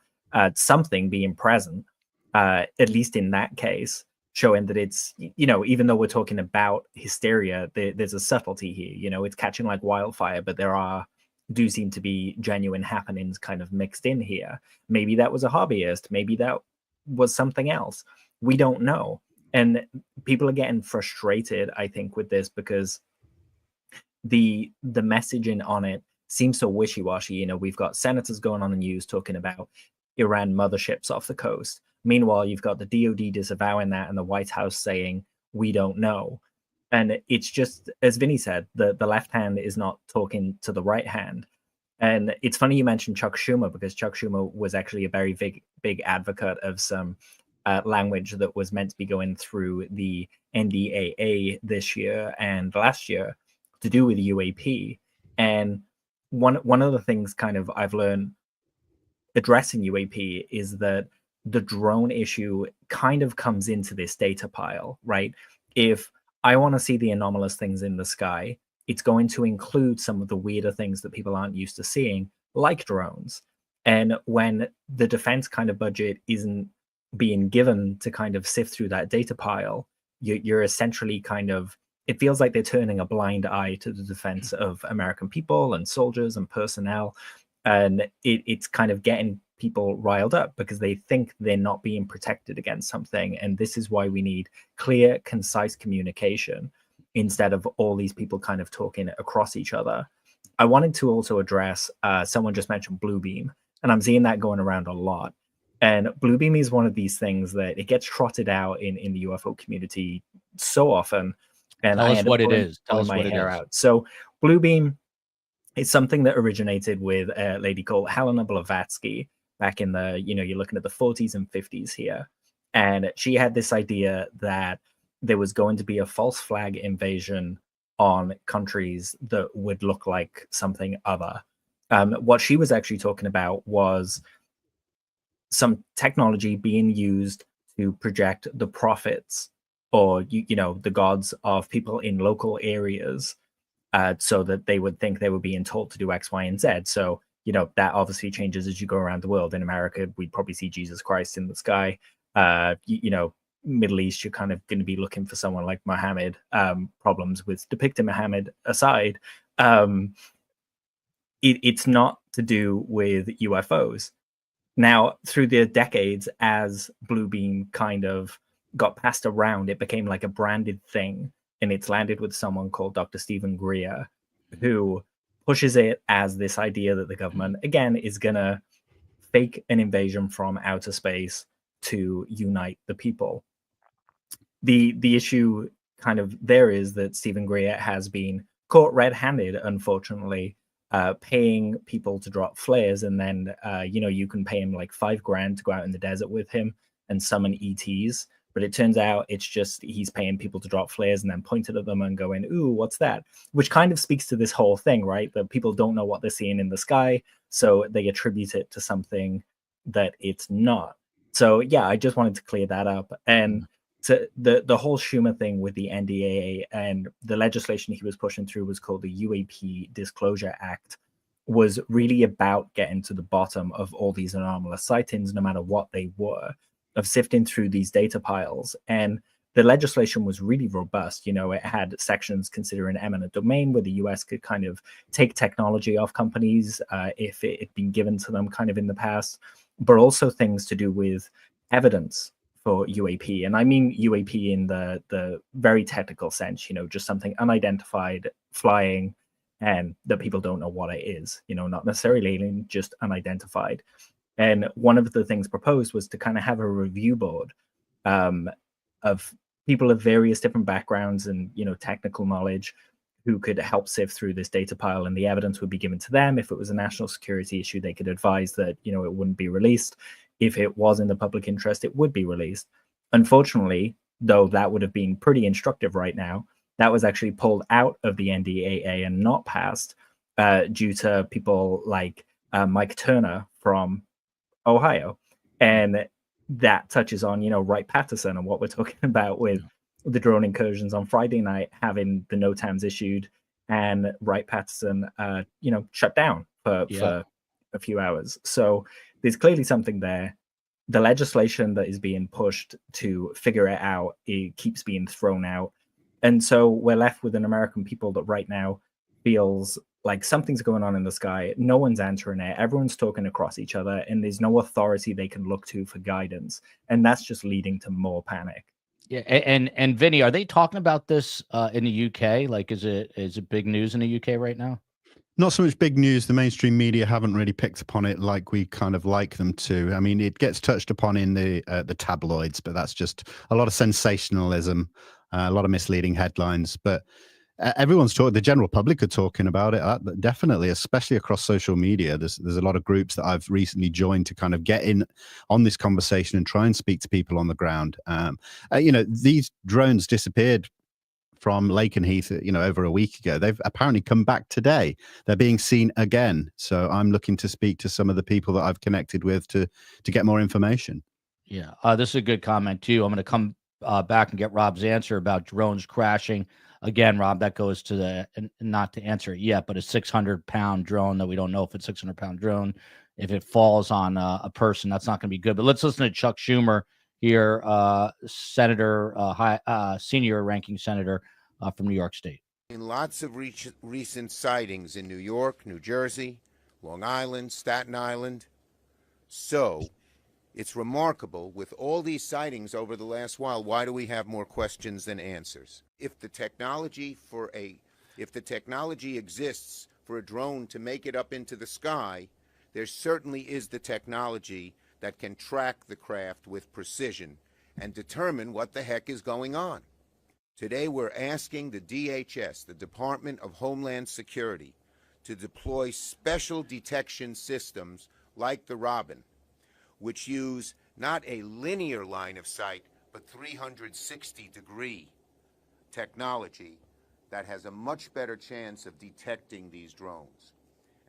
[SPEAKER 10] something being present, at least in that case, showing that it's, even though we're talking about hysteria, there's a subtlety here. It's catching like wildfire, but there do seem to be genuine happenings kind of mixed in here. Maybe that was a hobbyist. Maybe that was something else. We don't know. And people are getting frustrated, I think, with this, because the messaging on it seems so wishy-washy. We've got senators going on the news talking about Iran motherships off the coast. Meanwhile, you've got the DOD disavowing that, and the White House saying, we don't know. And it's just, as Vinny said, the left hand is not talking to the right hand. And it's funny you mentioned Chuck Schumer, because Chuck Schumer was actually a very big advocate of some language that was meant to be going through the NDAA this year and last year to do with UAP. And one of the things kind of I've learned addressing UAP is that the drone issue kind of comes into this data pile, right? If I want to see the anomalous things in the sky, it's going to include some of the weirder things that people aren't used to seeing, like drones. And when the defense kind of budget isn't being given to kind of sift through that data pile, you're essentially kind of, it feels like they're turning a blind eye to the defense of American people and soldiers and personnel. And it's kind of getting people riled up, because they think they're not being protected against something. And this is why we need clear, concise communication, instead of all these people kind of talking across each other. I wanted to also address, someone just mentioned Bluebeam, and I'm seeing that going around a lot. And Bluebeam is one of these things that it gets trotted out in the UFO community so often. And
[SPEAKER 7] Tell us what it is. Tell us what it is.
[SPEAKER 10] So Bluebeam is something that originated with a lady called Helena Blavatsky back in the, you're looking at the 40s and 50s here. And she had this idea that there was going to be a false flag invasion on countries that would look like something other. What she was actually talking about was some technology being used to project the prophets, or the gods of people in local areas, so that they would think they were being told to do X, Y, and Z. So that obviously changes as you go around the world. In America, we'd probably see Jesus Christ in the sky. Middle East, you're kind of going to be looking for someone like Muhammad. Problems with depicting Muhammad aside, it's not to do with UFOs. Now, through the decades, as Bluebeam kind of got passed around, it became like a branded thing, and it's landed with someone called Dr. Stephen Greer, who pushes it as this idea that the government, again, is going to fake an invasion from outer space to unite the people. The issue kind of there is that Stephen Greer has been caught red-handed, unfortunately, paying people to drop flares, and then you can pay him like $5,000 to go out in the desert with him and summon ETs. But it turns out it's just he's paying people to drop flares and then pointing at them and going, "Ooh, what's that?" Which kind of speaks to this whole thing, right? That people don't know what they're seeing in the sky, so they attribute it to something that it's not. So yeah, I just wanted to clear that up. And to the whole Schumer thing with the NDAA and the legislation he was pushing through was called the UAP Disclosure Act, was really about getting to the bottom of all these anomalous sightings, no matter what they were, of sifting through these data piles. And the legislation was really robust. It had sections considering eminent domain, where the US could kind of take technology off companies if it had been given to them kind of in the past, but also things to do with evidence for UAP. And I mean UAP in the very technical sense, just something unidentified flying and that people don't know what it is, not necessarily alien, just unidentified. And one of the things proposed was to kind of have a review board of people of various different backgrounds and technical knowledge who could help sift through this data pile, and the evidence would be given to them. If it was a national security issue, they could advise that it wouldn't be released. If it was in the public interest, it would be released. Unfortunately, though, that would have been pretty instructive right now. That was actually pulled out of the NDAA and not passed due to people like Mike Turner from Ohio. And that touches on, Wright-Patterson and what we're talking about with the drone incursions on Friday night, having the NOTAMs issued and Wright-Patterson, shut down for a few hours. So there's clearly something there. The legislation that is being pushed to figure it out, it keeps being thrown out. And so we're left with an American people that right now feels like something's going on in the sky. No one's answering it. Everyone's talking across each other, and there's no authority they can look to for guidance. And that's just leading to more panic.
[SPEAKER 7] Yeah, and Vinny, are they talking about this in the UK? Like, is it big news in the UK right now?
[SPEAKER 9] Not so much big news. The mainstream media haven't really picked upon it like we kind of like them to. I mean, it gets touched upon in the tabloids, but that's just a lot of sensationalism, a lot of misleading headlines. But everyone's talking. The general public are talking about it, definitely, especially across social media. There's a lot of groups that I've recently joined to kind of get in on this conversation and try and speak to people on the ground. These drones disappeared from Lakenheath, over a week ago. They've apparently come back today. They're being seen again. So I'm looking to speak to some of the people that I've connected with to get more information.
[SPEAKER 7] Yeah, this is a good comment too. I'm going to come back and get Rob's answer about drones crashing. Again, Rob, that goes to not to answer it yet, but a 600-pound drone that we don't know if it's a 600-pound drone. If it falls on a person, that's not going to be good. But let's listen to Chuck Schumer here, senator, senior ranking senator from New York State.
[SPEAKER 11] In lots of recent sightings in New York, New Jersey, Long Island, Staten Island. So it's remarkable with all these sightings over the last while, why do we have more questions than answers? If the technology exists for a drone to make it up into the sky, there certainly is the technology that can track the craft with precision and determine what the heck is going on. Today we're asking the DHS, the Department of Homeland Security, to deploy special detection systems like the Robin, which use not a linear line of sight, but 360-degree technology that has a much better chance of detecting these drones.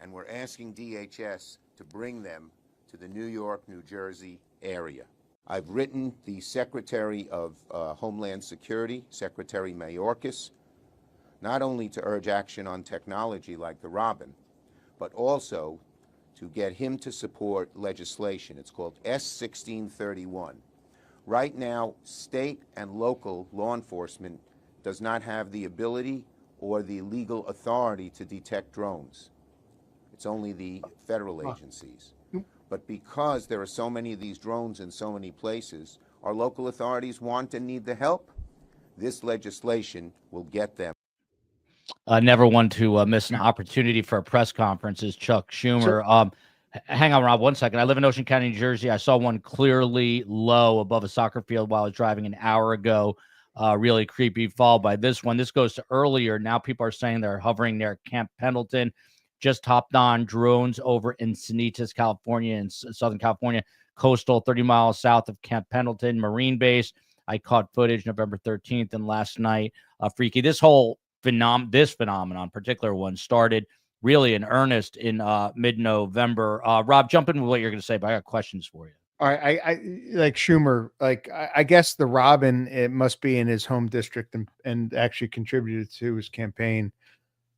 [SPEAKER 11] And we're asking DHS to bring them to the New York, New Jersey area. I've written the Secretary of Homeland Security, Secretary Mayorkas, not only to urge action on technology like the Robin, but also to get him to support legislation. It's called S-1631. Right now, state and local law enforcement does not have the ability or the legal authority to detect drones. It's only the federal agencies. But because there are so many of these drones in so many places, our local authorities want and need the help. This legislation will get them.
[SPEAKER 7] Never one to miss an opportunity for a press conference is Chuck Schumer. Hang on, Rob, 1 second. I live in Ocean County, New Jersey. I saw one clearly low above a soccer field while I was driving an hour ago. Really creepy, followed by this one. This goes to earlier. Now people are saying they're hovering near Camp Pendleton. Just hopped on drones over Encinitas, California, in Southern California, coastal, 30 miles south of Camp Pendleton Marine Base. I caught footage November 13th and last night. Freaky. This whole phenomenon, particular one, started really in earnest in mid-November. Rob, jump in with what you're going to say, but I got questions for you.
[SPEAKER 8] All right, I like Schumer. Like I guess the Robin, it must be in his home district and actually contributed to his campaign.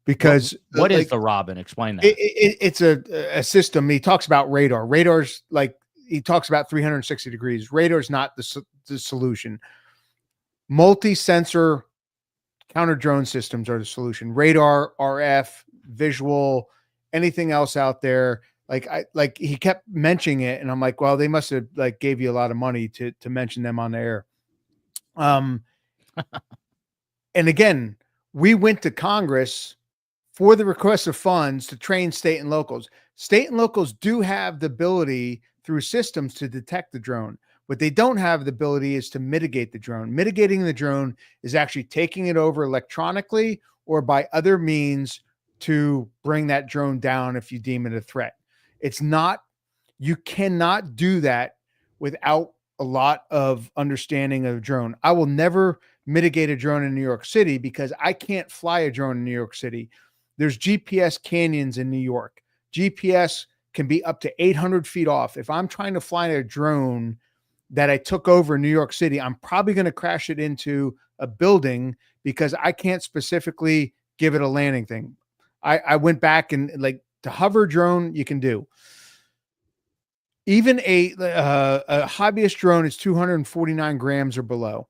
[SPEAKER 8] Because
[SPEAKER 7] what is the Robin? Explain that.
[SPEAKER 8] It's a system. He talks about radar. Radar's like he talks about 360 degrees. Radar's not the solution. Multi-sensor counter drone systems are the solution. Radar, RF, visual, anything else out there. Like he kept mentioning it, and I'm like, well, they must have like gave you a lot of money to mention them on the air. And again, we went to Congress for the request of funds to train state and locals. State and locals do have the ability through systems to detect the drone. What they don't have the ability is to mitigate the drone. Mitigating the drone is actually taking it over electronically or by other means to bring that drone down if you deem it a threat. It's not, you cannot do that without a lot of understanding of a drone. I will never mitigate a drone in New York City because I can't fly a drone in New York City. There's GPS canyons in New York. GPS can be up to 800 feet off. If I'm trying to fly a drone that I took over in New York City, I'm probably going to crash it into a building because I can't specifically give it a landing thing. I went back and like to hover drone, you can do. Even a hobbyist drone is 249 grams or below.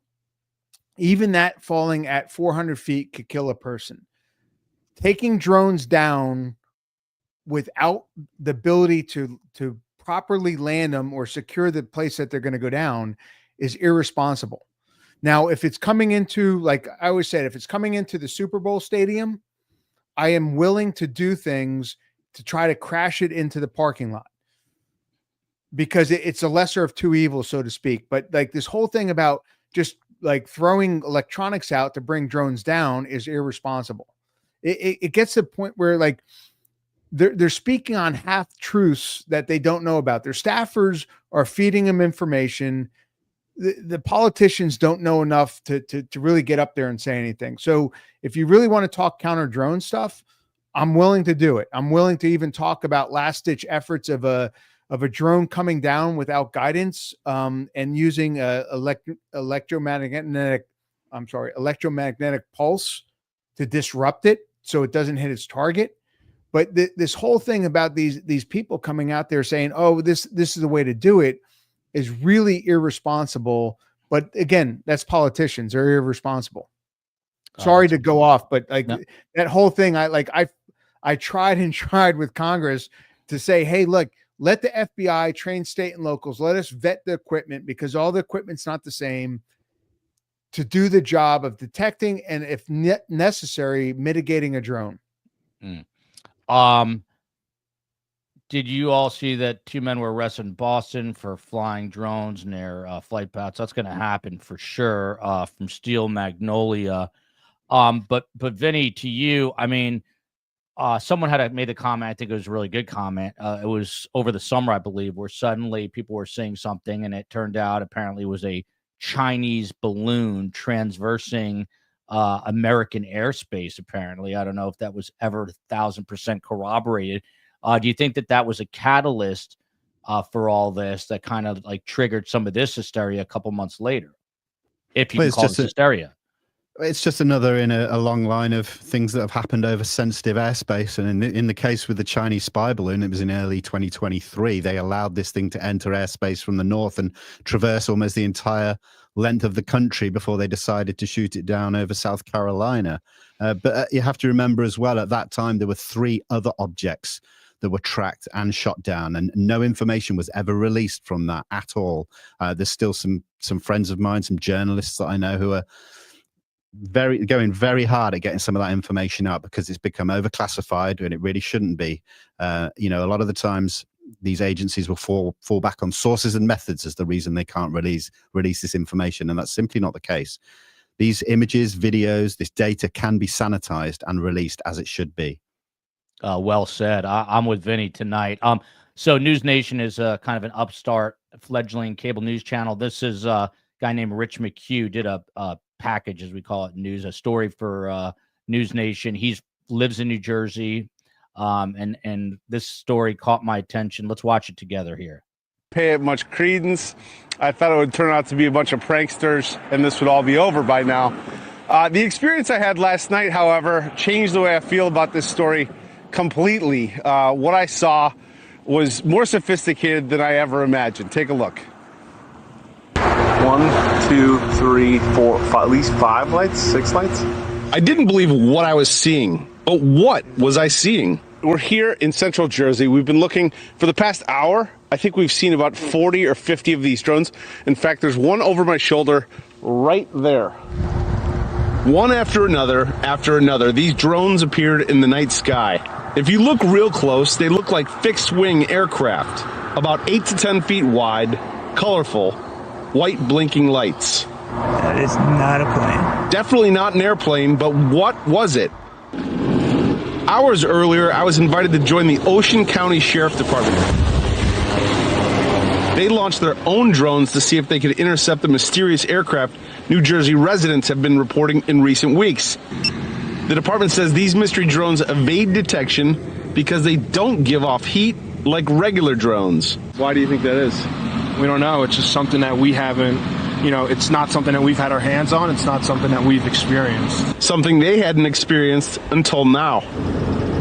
[SPEAKER 8] Even that falling at 400 feet could kill a person. Taking drones down without the ability to properly land them or secure the place that they're going to go down is irresponsible. Now, if it's coming into, like I always said, if it's coming into the Super Bowl stadium, I am willing to do things to try to crash it into the parking lot because it's a lesser of two evils, so to speak. But like this whole thing about just like throwing electronics out to bring drones down is irresponsible. It gets to the point where like they're speaking on half truths that they don't know about. Their staffers are feeding them information. The politicians don't know enough to really get up there and say anything. So if you really want to talk counter drone stuff, I'm willing to do it. I'm willing to even talk about last ditch efforts of a drone coming down without guidance and using electromagnetic pulse to disrupt it so it doesn't hit its target. But this whole thing about these people coming out there saying, "Oh, this is the way to do it," is really irresponsible. But again, that's politicians. They're irresponsible. Sorry to go off, but like that whole thing, I tried and tried with Congress to say, hey, look, let the FBI train state and locals. Let us vet the equipment because all the equipment's not the same to do the job of detecting and, if necessary, mitigating a drone.
[SPEAKER 7] Did you all see that 2 men were arrested in Boston for flying drones near flight paths? That's going to happen for sure from Steel Magnolia. But Vinny, to you, I mean, someone had made the comment. I think it was a really good comment. It was over the summer, I believe, where suddenly people were saying something, and it turned out apparently it was a Chinese balloon transversing American airspace. Apparently, I don't know if that was ever 1,000% corroborated. Do you think that was a catalyst for all this that kind of like triggered some of this hysteria a couple months later? If you can call it hysteria.
[SPEAKER 9] It's just another in a long line of things that have happened over sensitive airspace. And in the case with the Chinese spy balloon, it was in early 2023. They allowed this thing to enter airspace from the north and traverse almost the entire length of the country before they decided to shoot it down over South Carolina. But you have to remember as well, at that time, there were 3 other objects that were tracked and shot down, and no information was ever released from that at all. There's still some friends of mine, some journalists that I know who are going very hard at getting some of that information out because it's become overclassified and it really shouldn't be. A lot of the times these agencies will fall back on sources and methods as the reason they can't release this information, and that's simply not the case. These images, videos, this data can be sanitized and released as it should be.
[SPEAKER 7] Well said. I'm with Vinny tonight. So News Nation is kind of an upstart fledgling cable news channel. This is a guy named Rich McHugh did a package, as we call it, a story for News Nation. He lives in New Jersey, and this story caught my attention. Let's watch it together here.
[SPEAKER 12] Pay it much credence. I thought it would turn out to be a bunch of pranksters, and this would all be over by now. The experience I had last night, however, changed the way I feel about this story completely. What I saw was more sophisticated than I ever imagined. Take a look.
[SPEAKER 13] 1, 2, 3, 4, 5, at least 5 lights, 6 lights.
[SPEAKER 12] I didn't believe what I was seeing, but what was I seeing? We're here in central Jersey. We've been looking for the past hour. I think we've seen about 40 or 50 of these drones. In fact, there's one over my shoulder right there. One after another, these drones appeared in the night sky. If you look real close, they look like fixed-wing aircraft, about 8 to 10 feet wide, colorful, white blinking lights.
[SPEAKER 14] That is not a plane.
[SPEAKER 12] Definitely not an airplane, but what was it? Hours earlier, I was invited to join the Ocean County Sheriff Department. They launched their own drones to see if they could intercept the mysterious aircraft New Jersey residents have been reporting in recent weeks. The department says these mystery drones evade detection because they don't give off heat like regular drones.
[SPEAKER 15] Why do you think that is? We don't know. It's just something that we haven't, it's not something that we've had our hands on. It's not something that we've experienced.
[SPEAKER 12] Something they hadn't experienced until now.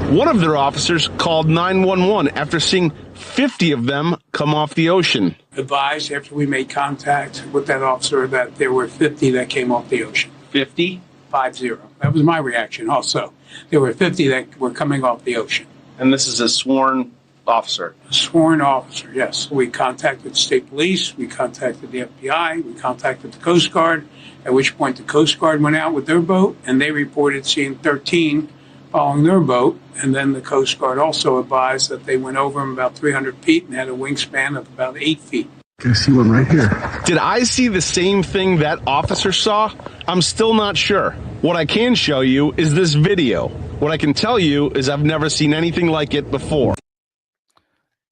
[SPEAKER 12] One of their officers called 911 after seeing 50 of them come off the ocean.
[SPEAKER 16] Advised after we made contact with that officer that there were 50 that came off the ocean.
[SPEAKER 12] 50?
[SPEAKER 16] 50. That was my reaction also. There were 50 that were coming off the ocean.
[SPEAKER 12] And this is a sworn officer?
[SPEAKER 16] A sworn officer, yes. We contacted the state police, we contacted the FBI, we contacted the Coast Guard, at which point the Coast Guard went out with their boat and they reported seeing 13 following their boat. And then the Coast Guard also advised that they went over them about 300 feet and had a wingspan of about 8 feet.
[SPEAKER 12] I see one right here. Did I see the same thing that officer saw? I'm still not sure. What I can show you is this video. What I can tell you is I've never seen anything like it before.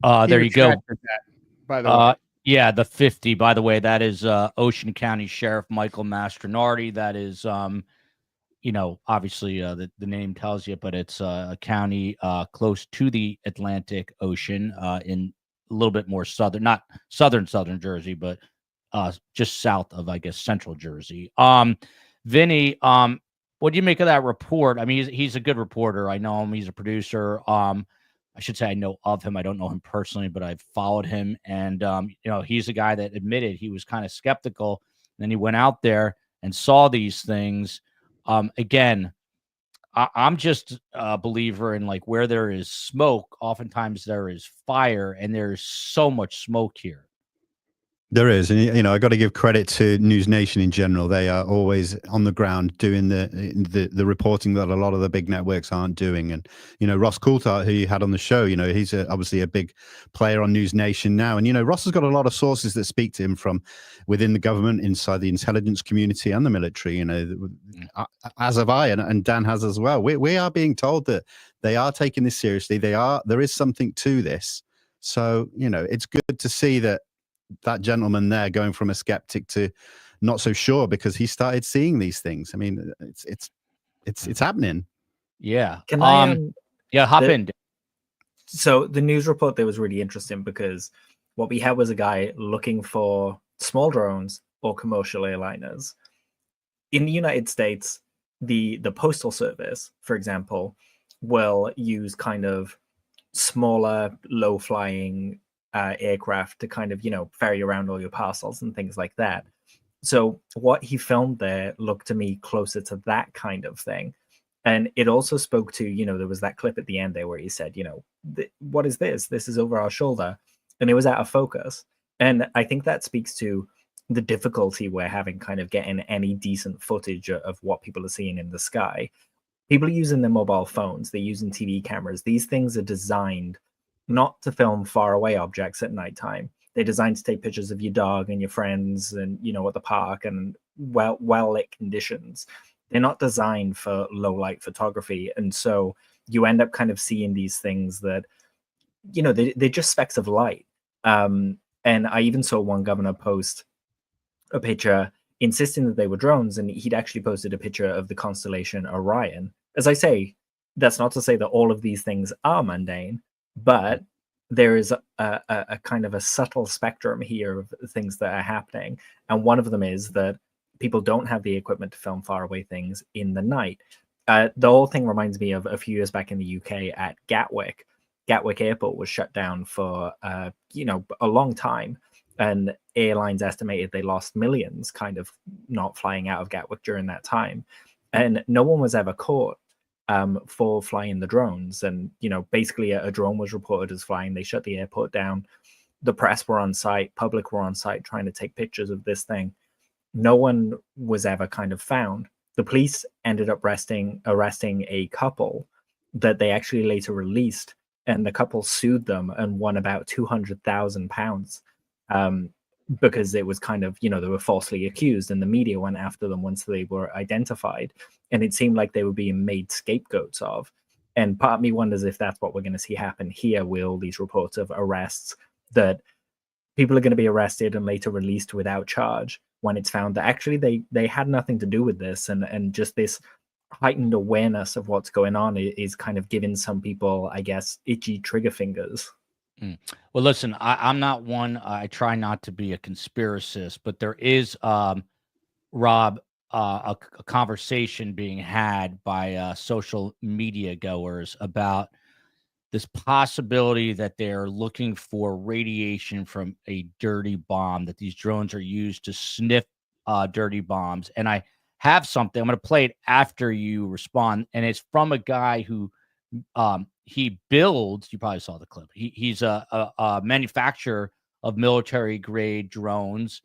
[SPEAKER 7] There you go.
[SPEAKER 8] That, by the way.
[SPEAKER 7] Yeah, the 50, by the way, that is Ocean County Sheriff Michael Mastronardi. That is, obviously the name tells you, but it's a county close to the Atlantic Ocean in a little bit more southern, not southern Jersey, but just south of, I guess, central Jersey. Vinny, what do you make of that report? I mean, he's a good reporter. I know him. He's a producer. I should say I know of him. I don't know him personally, but I've followed him. And, he's a guy that admitted he was kind of skeptical. And then he went out there and saw these things. Again, I'm just a believer in like where there is smoke, oftentimes there is fire, and there's so much smoke here.
[SPEAKER 9] There is, and I got to give credit to News Nation in general. They are always on the ground doing the reporting that a lot of the big networks aren't doing. And Ross Coulthart, who you had on the show, he's obviously a big player on News Nation now. And Ross has got a lot of sources that speak to him from within the government, inside the intelligence community, and the military. As have I, and Dan has as well. We are being told that they are taking this seriously. There is something to this. So it's good to see that gentleman there going from a skeptic to not so sure, because he started seeing these things. I mean, it's happening.
[SPEAKER 7] Yeah.
[SPEAKER 10] Can I
[SPEAKER 7] hop in.
[SPEAKER 10] So the news report there was really interesting because what we had was a guy looking for small drones or commercial airliners. In the United States, the Postal Service, for example, will use kind of smaller, low-flying aircraft to kind of, ferry around all your parcels and things like that. So what he filmed there looked to me closer to that kind of thing. And it also spoke to, there was that clip at the end there where he said, what is this? This is over our shoulder. And it was out of focus. And I think that speaks to the difficulty we're having kind of getting any decent footage of what people are seeing in the sky. People are using their mobile phones. They're using TV cameras. These things are designed not to film far away objects at nighttime. They're designed to take pictures of your dog and your friends and, at the park and well-lit conditions. They're not designed for low-light photography. And so you end up kind of seeing these things that, they're just specks of light. And I even saw one governor post a picture insisting that they were drones, and he'd actually posted a picture of the constellation Orion. As I say, that's not to say that all of these things are mundane, but there is a kind of a subtle spectrum here of things that are happening. And one of them is that people don't have the equipment to film faraway things in the night. The whole thing reminds me of a few years back in the UK at Gatwick. Gatwick Airport was shut down for, a long time. And airlines estimated they lost millions kind of not flying out of Gatwick during that time. And no one was ever caught for flying the drones. And, basically a drone was reported as flying. They shut the airport down. The press were on site, public were on site trying to take pictures of this thing. No one was ever kind of found. The police ended up arresting a couple that they actually later released, and the couple sued them and won about £200,000 because it was kind of, they were falsely accused, and the media went after them once they were identified, and it seemed like they were being made scapegoats of. And part of me wonders if that's what we're going to see happen here with all these reports of arrests, that people are going to be arrested and later released without charge when it's found that actually they had nothing to do with this, and just this heightened awareness of what's going on is kind of giving some people, I guess, itchy trigger fingers.
[SPEAKER 7] Well, listen, I'm not one. I try not to be a conspiracist, but there is, Rob, a conversation being had by social media goers about this possibility that they're looking for radiation from a dirty bomb, that these drones are used to sniff dirty bombs. And I have something. I'm going to play it after you respond. And it's from a guy who he builds, you probably saw the clip. He's a manufacturer of military grade drones,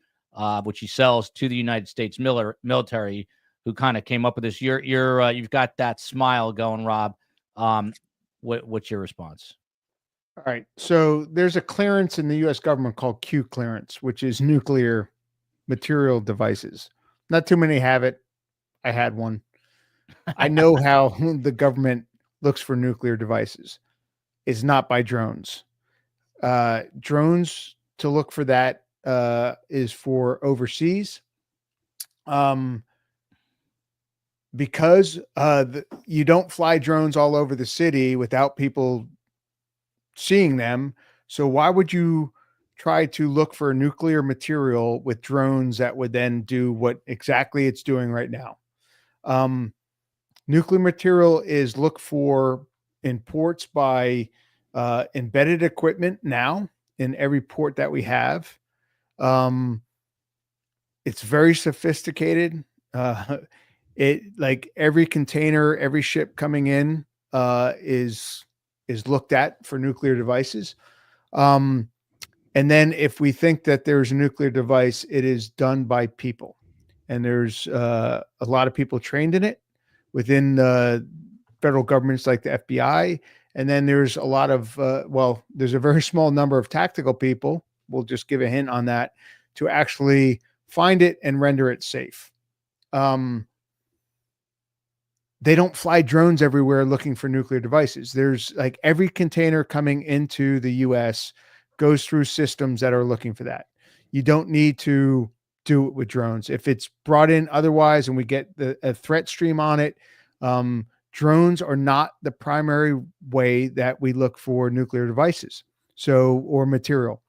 [SPEAKER 7] which he sells to the United States military, who kind of came up with this. You've got that smile going, Rob. What's your response?
[SPEAKER 8] All right. So there's a clearance in the U.S. government called Q clearance, which is nuclear material devices. Not too many have it. I had one. I know how the government looks for nuclear devices. It's not by drones. Drones, to look for that, is for overseas. Because you don't fly drones all over the city without people seeing them. So why would you try to look for nuclear material with drones that would then do what exactly it's doing right now? Nuclear material is looked for in ports by embedded equipment now in every port that we have. It's very sophisticated. It, like every container, every ship coming in is looked at for nuclear devices. And then if we think that there's a nuclear device, it is done by people. And there's a lot of people trained in it within federal governments like the FBI. And then there's a lot of, there's a very small number of tactical people, we'll just give a hint on that, to actually find it and render it safe. They don't fly drones everywhere looking for nuclear devices. There's like every container coming into the US goes through systems that are looking for that. You don't need to do it with drones. If it's brought in otherwise and we get a threat stream on it, drones are not the primary way that we look for nuclear devices, or material.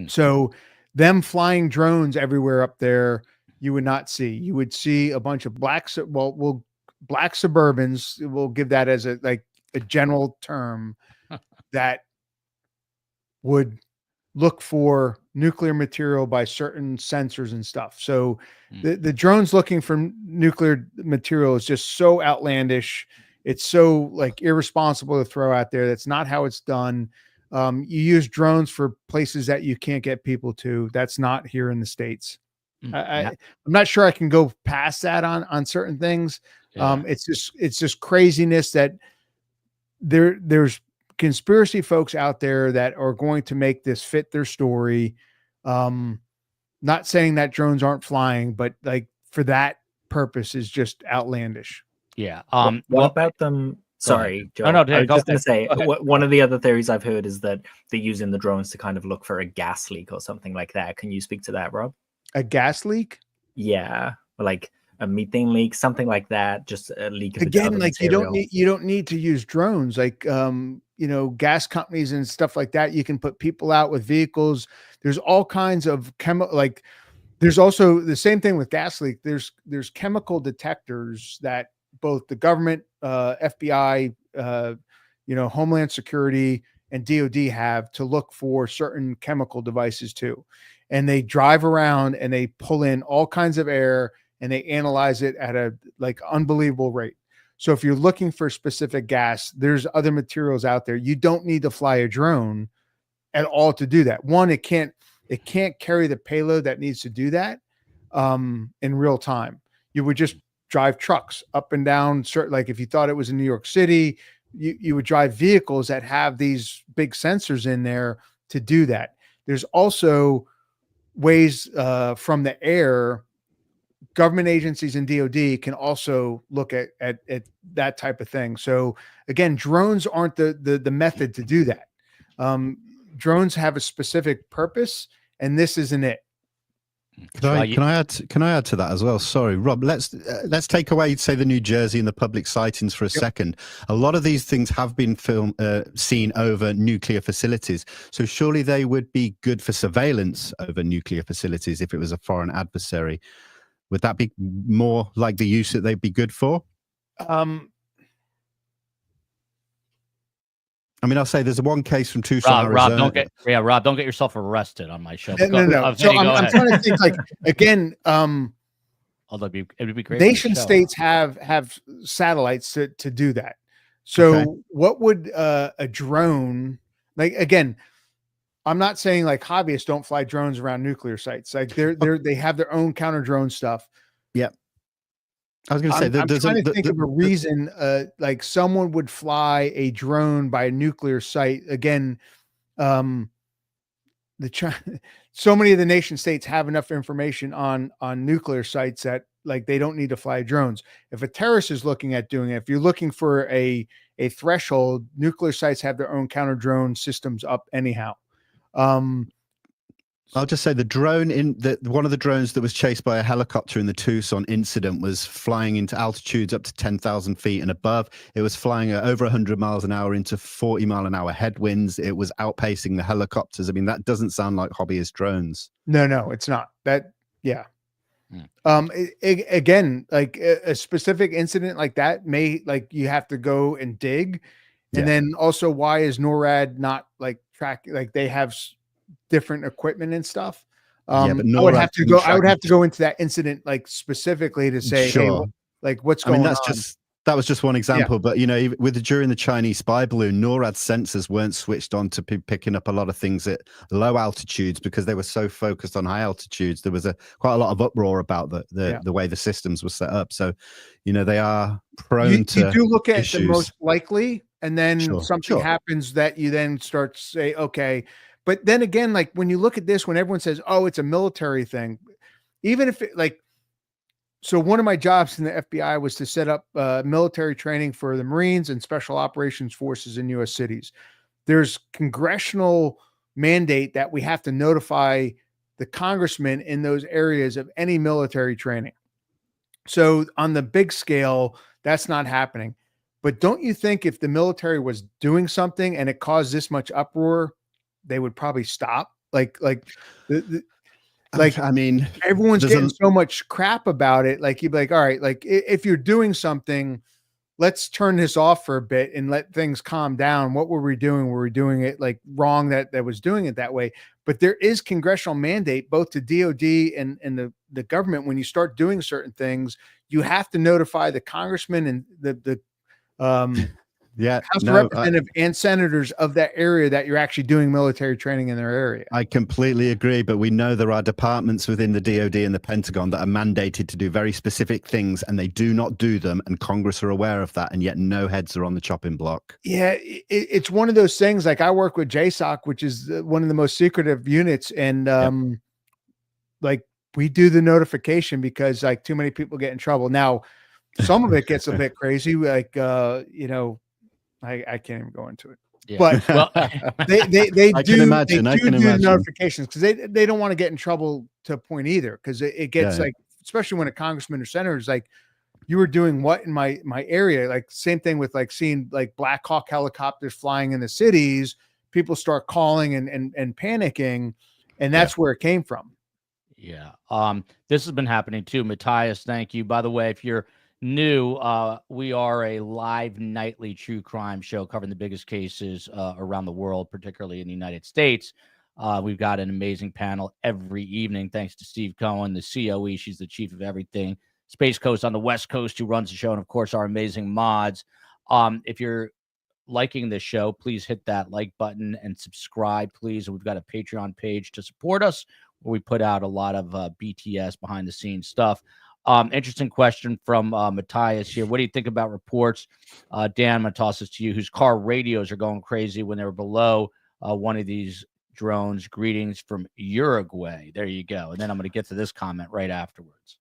[SPEAKER 8] So them flying drones everywhere up there, you would not see. You would see a bunch of black Suburbans, we'll give that as a general term, that would look for nuclear material by certain sensors and stuff. So the drones looking for nuclear material is just so outlandish. It's so irresponsible to throw out there. That's not how it's done. You use drones for places that you can't get people to. That's not here in the States. I'm not sure I can go past that on certain things. Yeah. It's just craziness that there's conspiracy folks out there that are going to make this fit their story. Not saying that drones aren't flying, but for that purpose is just outlandish.
[SPEAKER 7] Yeah.
[SPEAKER 10] What about them? Sorry, Joe.
[SPEAKER 7] No,
[SPEAKER 10] I was just going to say, one of the other theories I've heard is that they're using the drones to kind of look for a gas leak or something like that. Can you speak to that, Rob?
[SPEAKER 8] A gas leak?
[SPEAKER 10] Yeah, like a methane leak, something like that. Just a leak of
[SPEAKER 8] again, you don't need to use drones. Gas companies and stuff like that. You can put people out with vehicles. There's all kinds of there's also the same thing with gas leak. There's chemical detectors that both the government, FBI, Homeland Security, and DOD have to look for certain chemical devices too. And they drive around and they pull in all kinds of air and they analyze it at a unbelievable rate. So if you're looking for specific gas, there's other materials out there. You don't need to fly a drone at all to do that. One, it can't carry the payload that needs to do that in real time. You would just drive trucks up and down certain, like if you thought it was in New York City, you would drive vehicles that have these big sensors in there to do that. There's also ways from the air. Government agencies and DOD can also look at that type of thing. So again, drones aren't the method to do that. Drones have a specific purpose, and this isn't it.
[SPEAKER 9] Can I add to that as well? Sorry, Rob. Let's take away, say, the New Jersey and the public sightings for a second. A lot of these things have been seen over nuclear facilities, so surely they would be good for surveillance over nuclear facilities if it was a foreign adversary. Would that be more like the use that they'd be good for? I mean, I'll say there's one case from Tucson, Arizona.
[SPEAKER 7] Rob, don't get yourself arrested on my show.
[SPEAKER 8] No. So I'm trying to think, like, again,
[SPEAKER 7] although it'd be great.
[SPEAKER 8] Nation states have satellites to do that. So what would a drone, like, again, I'm not saying like hobbyists don't fly drones around nuclear sites. Like they have their own counter drone stuff.
[SPEAKER 9] Yeah. I was going to say,
[SPEAKER 8] I'm trying to think of a reason like someone would fly a drone by a nuclear site. Again, so many of the nation states have enough information on nuclear sites that like they don't need to fly drones. If a terrorist is looking at doing it, if you're looking for a threshold, nuclear sites have their own counter drone systems up anyhow.
[SPEAKER 9] I'll just say the drone one of the drones that was chased by a helicopter in the Tucson incident was flying into altitudes up to 10,000 feet and above. It was flying at over 100 miles an hour into 40 mile an hour headwinds. It was outpacing the helicopters. I mean, that doesn't sound like hobbyist drones.
[SPEAKER 8] No, it's not. Yeah. Again, like a specific incident like that may, like, you have to go and dig. And then also, why is NORAD not like tracking? Like they have different equipment and stuff.
[SPEAKER 9] But
[SPEAKER 8] I would have to go into that incident like specifically to say, hey, like what's going on?
[SPEAKER 9] That was just one example, but you know, during the Chinese spy balloon, NORAD sensors weren't switched on to picking up a lot of things at low altitudes because they were so focused on high altitudes. There was quite a lot of uproar about the way the systems were set up. So, you know, they are prone to.
[SPEAKER 8] You do look at
[SPEAKER 9] issues.
[SPEAKER 8] the most likely, and then something happens that you then start to say, okay. But then again, like when you look at this, when everyone says, "Oh, it's a military thing," even if it like. So one of my jobs in the FBI was to set up military training for the Marines and special operations forces in U.S. cities. There's congressional mandate that we have to notify the congressmen in those areas of any military training. So on the big scale, that's not happening. But don't you think if the military was doing something and it caused this much uproar, they would probably stop? Like I mean, everyone's getting so much crap about it. Like you'd be like, all right, like if you're doing something, let's turn this off for a bit and let things calm down. What were we doing? Were we doing it like wrong that was doing it that way? But there is congressional mandate both to DOD and the government. When you start doing certain things, you have to notify the congressman and the House Representative and senators of that area that you're actually doing military training in their area.
[SPEAKER 9] I completely agree, but we know there are departments within the DOD and the Pentagon that are mandated to do very specific things, and they do not do them, and Congress are aware of that, and yet no heads are on the chopping block.
[SPEAKER 8] Yeah, it's one of those things. Like I work with JSOC, which is one of the most secretive units, and like we do the notification because like too many people get in trouble. Now, some of it gets a bit crazy, like you know. I can't even go into it, but they do the notifications because they don't want to get in trouble to a point either. Cause it gets like, especially when a congressman or senator is like, you were doing what in my area? Like same thing with like seeing like Black Hawk helicopters flying in the cities, people start calling and panicking. And that's where it came from.
[SPEAKER 7] Yeah. This has been happening too. Matthias, thank you. By the way, if you're new, we are a live nightly true crime show covering the biggest cases around the world, particularly in the United States. We've got an amazing panel every evening, thanks to Steve Cohen, the COE. She's the chief of everything. Space Coast on the West Coast, who runs the show, and of course our amazing mods. If you're liking this show, please hit that like button and subscribe, please. And we've got a Patreon page to support us, where we put out a lot of BTS behind the scenes stuff. Interesting question from Matthias here. What do you think about reports, Dan, I'm going to toss this to you, whose car radios are going crazy when they're below one of these drones? Greetings from Uruguay. There you go. And then I'm going to get to this comment right afterwards.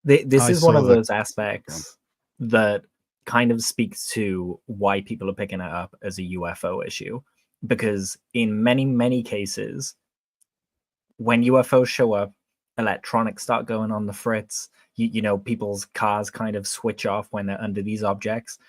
[SPEAKER 10] This is one of those aspects that kind of speaks to why people are picking it up as a UFO issue. Because in many, many cases, when UFOs show up, electronics start going on the fritz. You know, people's cars kind of switch off when they're under these objects.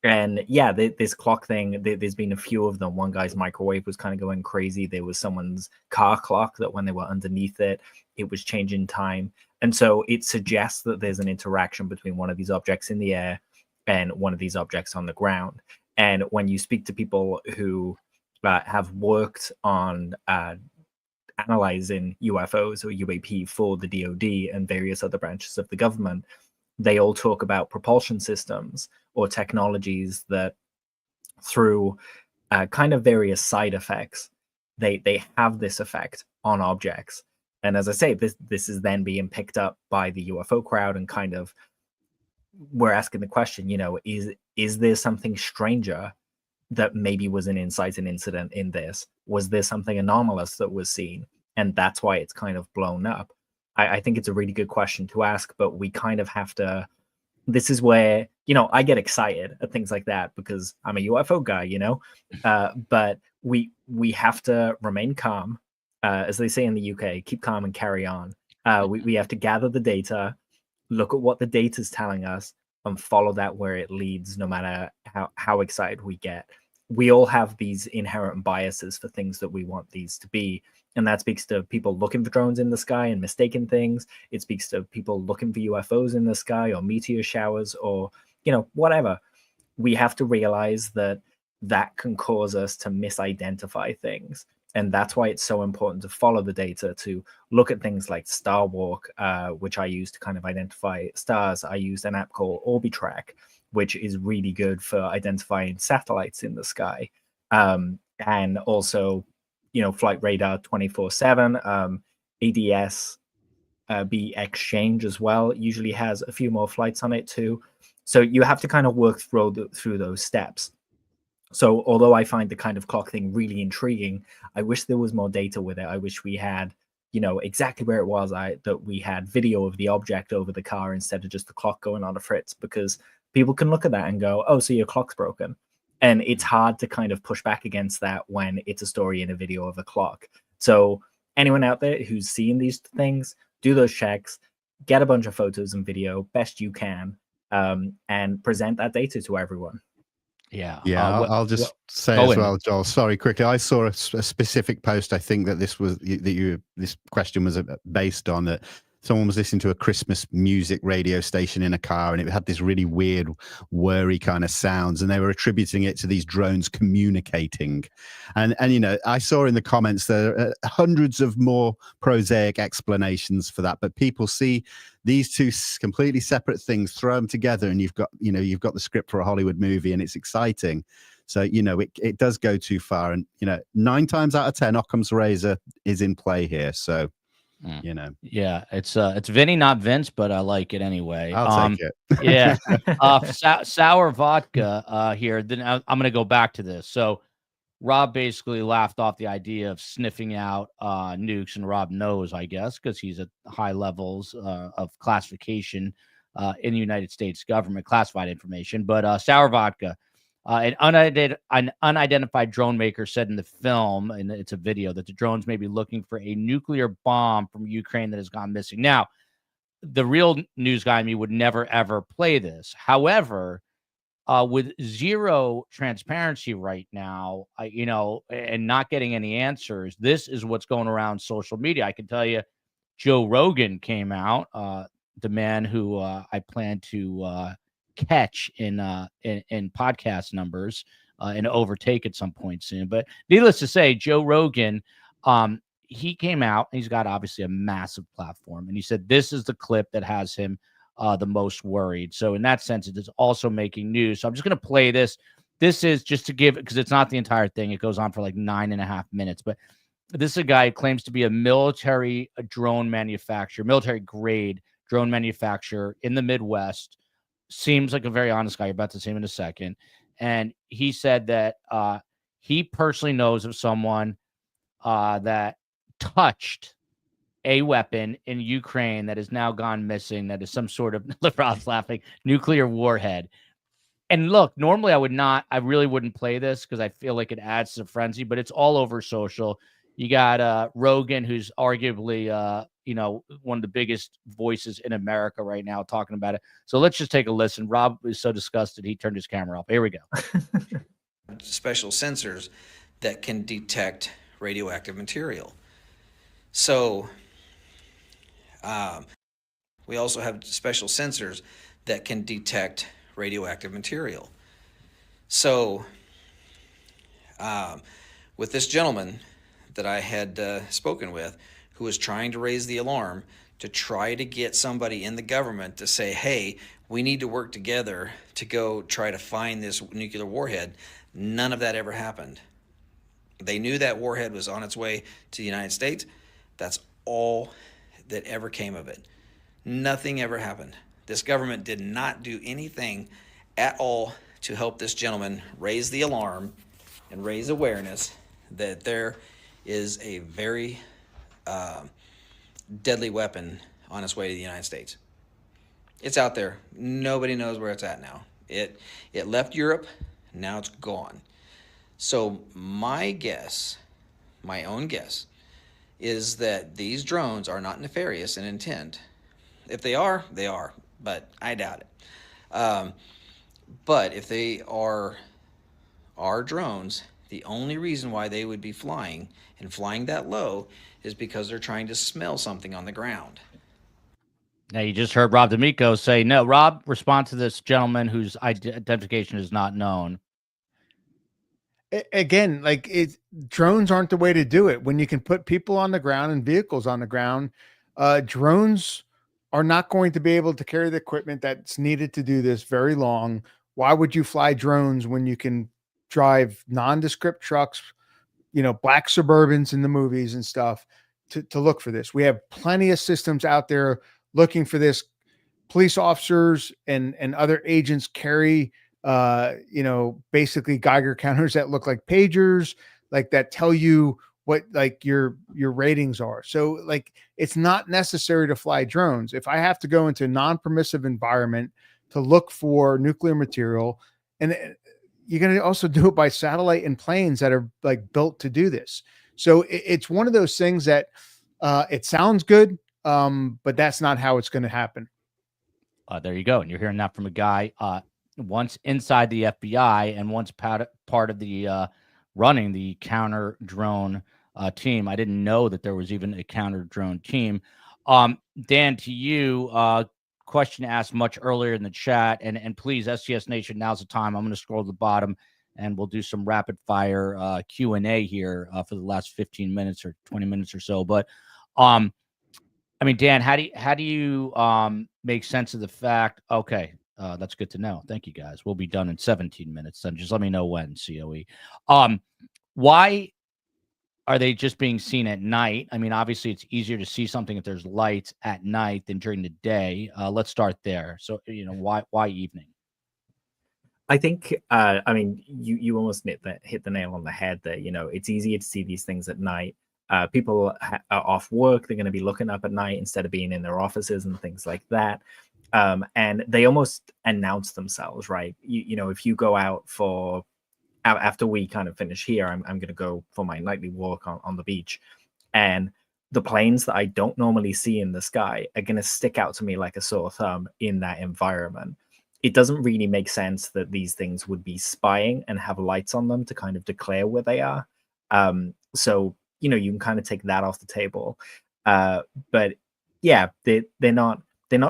[SPEAKER 10] And yeah, this clock thing, there's been a few of them. One guy's microwave was kind of going crazy. There was someone's car clock that when they were underneath it, it was changing time. And so it suggests that there's an interaction between one of these objects in the air and one of these objects on the ground. And when you speak to people who have worked on analyzing UFOs or UAP for the DoD and various other branches of the government, they all talk about propulsion systems or technologies that, through kind of various side effects, they have this effect on objects. And as I say, this is then being picked up by the UFO crowd, and kind of we're asking the question, you know, is there something stranger that maybe was an inciting incident in this? Was there something anomalous that was seen? And that's why it's kind of blown up. I think it's a really good question to ask, but we kind of have to, this is where, you know, I get excited at things like that because I'm a UFO guy, you know, but we have to remain calm, as they say in the UK, keep calm and carry on. We have to gather the data, look at what the data is telling us, and follow that where it leads, no matter how excited we get. We all have these inherent biases for things that we want these to be. And that speaks to people looking for drones in the sky and mistaking things. It speaks to people looking for UFOs in the sky or meteor showers or, you know, whatever. We have to realize that that can cause us to misidentify things. And that's why it's so important to follow the data, to look at things like Star Walk, which I use to kind of identify stars. I use an app called Orbitrack, which is really good for identifying satellites in the sky. And also, you know, Flight Radar 24/7, ADS B Exchange as well. It usually has a few more flights on it too. So you have to kind of work through those steps. So although I find the kind of clock thing really intriguing, I wish there was more data with it. I wish we had, you know, exactly where it was, that we had video of the object over the car instead of just the clock going on a fritz, because people can look at that and go, oh, so your clock's broken. And it's hard to kind of push back against that when it's a story in a video of a clock. So anyone out there who's seeing these things, do those checks, get a bunch of photos and video best you can, and present that data to everyone.
[SPEAKER 7] Yeah.
[SPEAKER 9] I'll just say as well, Joel, sorry, quickly. I saw a specific post. I think that this question was based on that. Someone was listening to a Christmas music radio station in a car, and it had this really weird, whirry kind of sounds, and they were attributing it to these drones communicating. And you know, I saw in the comments there are hundreds of more prosaic explanations for that, but people see these two completely separate things, throw them together, and you've got the script for a Hollywood movie, and it's exciting. So, you know, it does go too far, and you know, 9 times out of 10, Occam's razor is in play here. So. You know,
[SPEAKER 7] yeah, it's Vinny, not Vince, but I like it anyway.
[SPEAKER 9] I'll take it.
[SPEAKER 7] Yeah, sour vodka here. Then I'm going to go back to this. So Rob basically laughed off the idea of sniffing out nukes, and Rob knows, I guess, because he's at high levels of classification in the United States government, classified information. But sour vodka. An unidentified drone maker said in the film, and it's a video, that the drones may be looking for a nuclear bomb from Ukraine that has gone missing. Now, the real news guy in me would never, ever play this. However, with zero transparency right now, and not getting any answers, this is what's going around social media. I can tell you, Joe Rogan came out, the man who I plan to catch in podcast numbers and overtake at some point soon. But needless to say, Joe Rogan, he came out, and he's got obviously a massive platform, and he said this is the clip that has him the most worried. So in that sense, it is also making news. So I'm just going to play this. This is just to give, because it's not the entire thing. It goes on for like 9.5 minutes, but this is a guy who claims to be a military drone manufacturer, military grade drone manufacturer in the Midwest. Seems like a very honest guy. You're about to see him in a second. And he said that he personally knows of someone that touched a weapon in Ukraine that has now gone missing. That is some sort of, LeBron's laughing, nuclear warhead. And look, normally I really wouldn't play this because I feel like it adds to the frenzy, but it's all over social. You got Rogan, who's arguably, one of the biggest voices in America right now talking about it. So let's just take a listen. Rob is so disgusted, he turned his camera off. Here we go.
[SPEAKER 17] Special sensors that can detect radioactive material. So we also have special sensors that can detect radioactive material. So with this gentleman that I had spoken with, who was trying to raise the alarm to try to get somebody in the government to say, hey, we need to work together to go try to find this nuclear warhead, none of that ever happened. They knew that warhead was on its way to the United States. That's all that ever came of it. Nothing ever happened. This government did not do anything at all to help this gentleman raise the alarm and raise awareness that there is a very deadly weapon on its way to the United States. It's out there. Nobody knows where it's at now. It left Europe. Now it's gone. So my guess, my own guess, is that these drones are not nefarious in intent. If they are, they are, but I doubt it. But if they are drones, the only reason why they would be flying and flying that low is because they're trying to smell something on the ground.
[SPEAKER 7] Now, you just heard Rob D'Amico say, no, Rob, respond to this gentleman whose identification is not known.
[SPEAKER 8] Again, like drones aren't the way to do it. When you can put people on the ground and vehicles on the ground, drones are not going to be able to carry the equipment that's needed to do this very long. Why would you fly drones when you can drive nondescript trucks, black Suburbans in the movies and stuff to look for this? We have plenty of systems out there looking for this. Police officers and other agents carry basically Geiger counters that look like pagers, like that tell you what like your ratings are. So like it's not necessary to fly drones. If I have to go into a non-permissive environment to look for nuclear material, and you're going to also do it by satellite and planes that are like built to do this. So it's one of those things that it sounds good, but that's not how it's going to happen.
[SPEAKER 7] There you go. And you're hearing that from a guy once inside the FBI and once part of the running the counter drone team. I didn't know that there was even a counter drone team. Dan, to you, question asked much earlier in the chat, and please, STS Nation, now's the time. I'm going to scroll to the bottom and we'll do some rapid fire Q&A here for the last 15 minutes or 20 minutes or so. But I mean, Dan, how do you make sense of the fact? Okay, that's good to know. Thank you, guys. We'll be done in 17 minutes. Then just let me know when. COE. Why are they just being seen at night? I mean, obviously, it's easier to see something if there's lights at night than during the day. Let's start there. So, why evening?
[SPEAKER 10] I think, I mean, you almost hit the nail on the head there. It's easier to see these things at night. People are off work. They're going to be looking up at night instead of being in their offices and things like that. And they almost announce themselves, right? If you go out after we kind of finish here, I'm going to go for my nightly walk on the beach. And the planes that I don't normally see in the sky are going to stick out to me like a sore thumb in that environment. It doesn't really make sense that these things would be spying and have lights on them to kind of declare where they are. So, you can kind of take that off the table. But yeah, they're not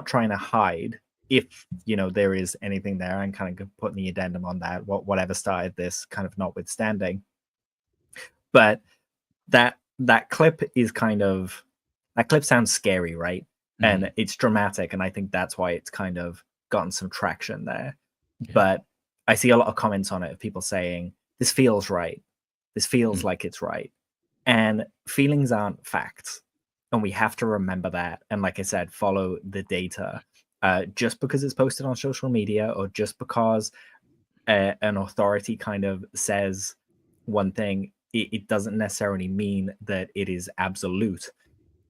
[SPEAKER 10] trying to hide if, there is anything there, and kind of putting the addendum on that, whatever started this kind of notwithstanding. But that clip is that clip sounds scary, right? Mm-hmm. And it's dramatic. And I think that's why it's kind of gotten some traction there. Yeah. But I see a lot of comments on it of people saying, this feels right. This feels like it's right. And feelings aren't facts. And we have to remember that. And like I said, follow the data. Just because it's posted on social media or just because an authority kind of says one thing, it doesn't necessarily mean that it is absolute.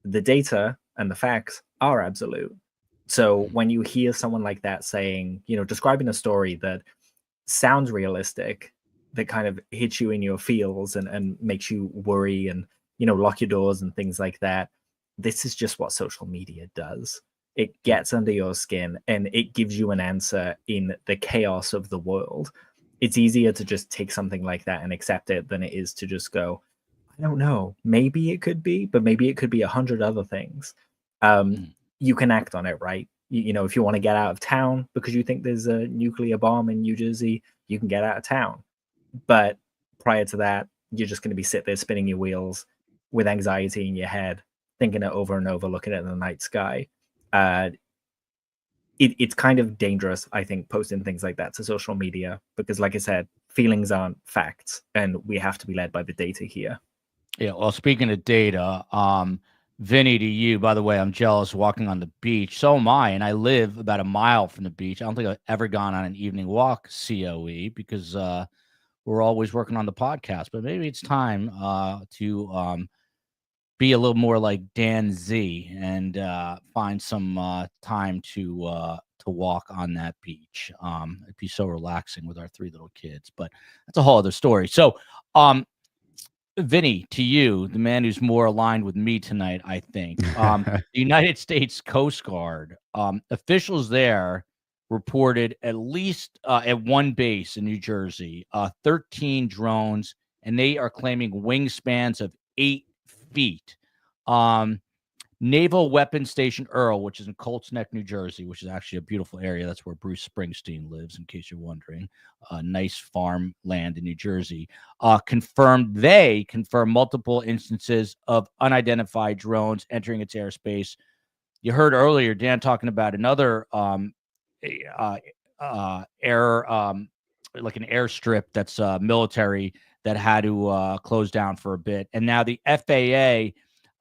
[SPEAKER 10] The data and the facts are absolute. So when you hear someone like that saying, describing a story that sounds realistic, that kind of hits you in your feels and makes you worry and, lock your doors and things like that, this is just what social media does. It gets under your skin and it gives you an answer in the chaos of the world. It's easier to just take something like that and accept it than it is to just go, I don't know, maybe it could be, but maybe it could be 100 other things. You can act on it, right? If you want to get out of town because you think there's a nuclear bomb in New Jersey, you can get out of town. But prior to that, you're just going to be sit there spinning your wheels with anxiety in your head, thinking it over and over, looking at the night sky. It's kind of dangerous, I think, posting things like that to social media because, like I said, feelings aren't facts, and we have to be led by the data here.
[SPEAKER 7] Yeah, well, speaking of data, Vinny, to you, by the way, I'm jealous walking on the beach. So am I, and I live about a mile from the beach. I don't think I've ever gone on an evening walk, COE, because we're always working on the podcast. But maybe it's time to be a little more like Dan Z and find some time to walk on that beach. It'd be so relaxing with our 3 little kids, but that's a whole other story. So, Vinny, to you, the man who's more aligned with me tonight, I think. The United States Coast Guard officials there reported at least at one base in New Jersey, 13 drones, and they are claiming wingspans of 8 feet. Naval Weapons Station Earl, which is in Colts Neck, New Jersey, which is actually a beautiful area. That's where Bruce Springsteen lives, in case you're wondering. Nice farm land in New Jersey. Confirmed multiple instances of unidentified drones entering its airspace. You heard earlier Dan talking about another like an airstrip that's military that had to close down for a bit. And now the FAA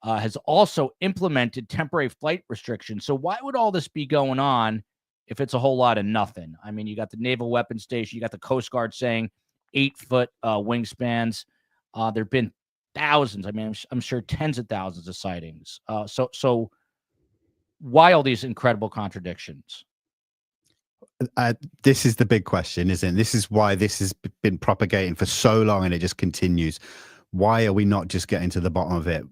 [SPEAKER 7] has also implemented temporary flight restrictions. So why would all this be going on if it's a whole lot of nothing? I mean, you got the Naval Weapons Station, you got the Coast Guard saying 8-foot wingspans. There have been thousands. I mean, I'm sure tens of thousands of sightings. So why all these incredible contradictions?
[SPEAKER 9] This is the big question, isn't it? This is why this has been propagating for so long and it just continues. Why are we not just getting to the bottom of it?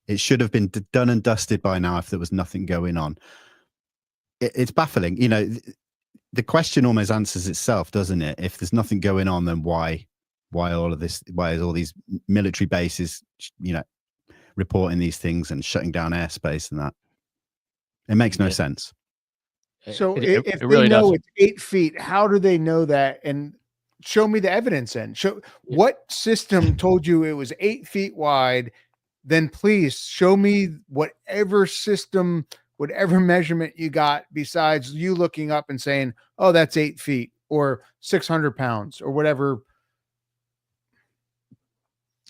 [SPEAKER 9] It should have been done and dusted by now if there was nothing going on. It's baffling. The question almost answers itself, doesn't it? If there's nothing going on, then why all of this? Why is all these military bases, reporting these things and shutting down airspace and that? It makes no sense.
[SPEAKER 8] So
[SPEAKER 7] It
[SPEAKER 8] if
[SPEAKER 7] really
[SPEAKER 8] they know
[SPEAKER 7] doesn't.
[SPEAKER 8] it's 8 feet, how do they know that? And show me the evidence then. What system told you it was 8 feet wide? Then please show me whatever system, whatever measurement you got besides you looking up and saying, oh, that's 8 feet or 600 pounds or whatever.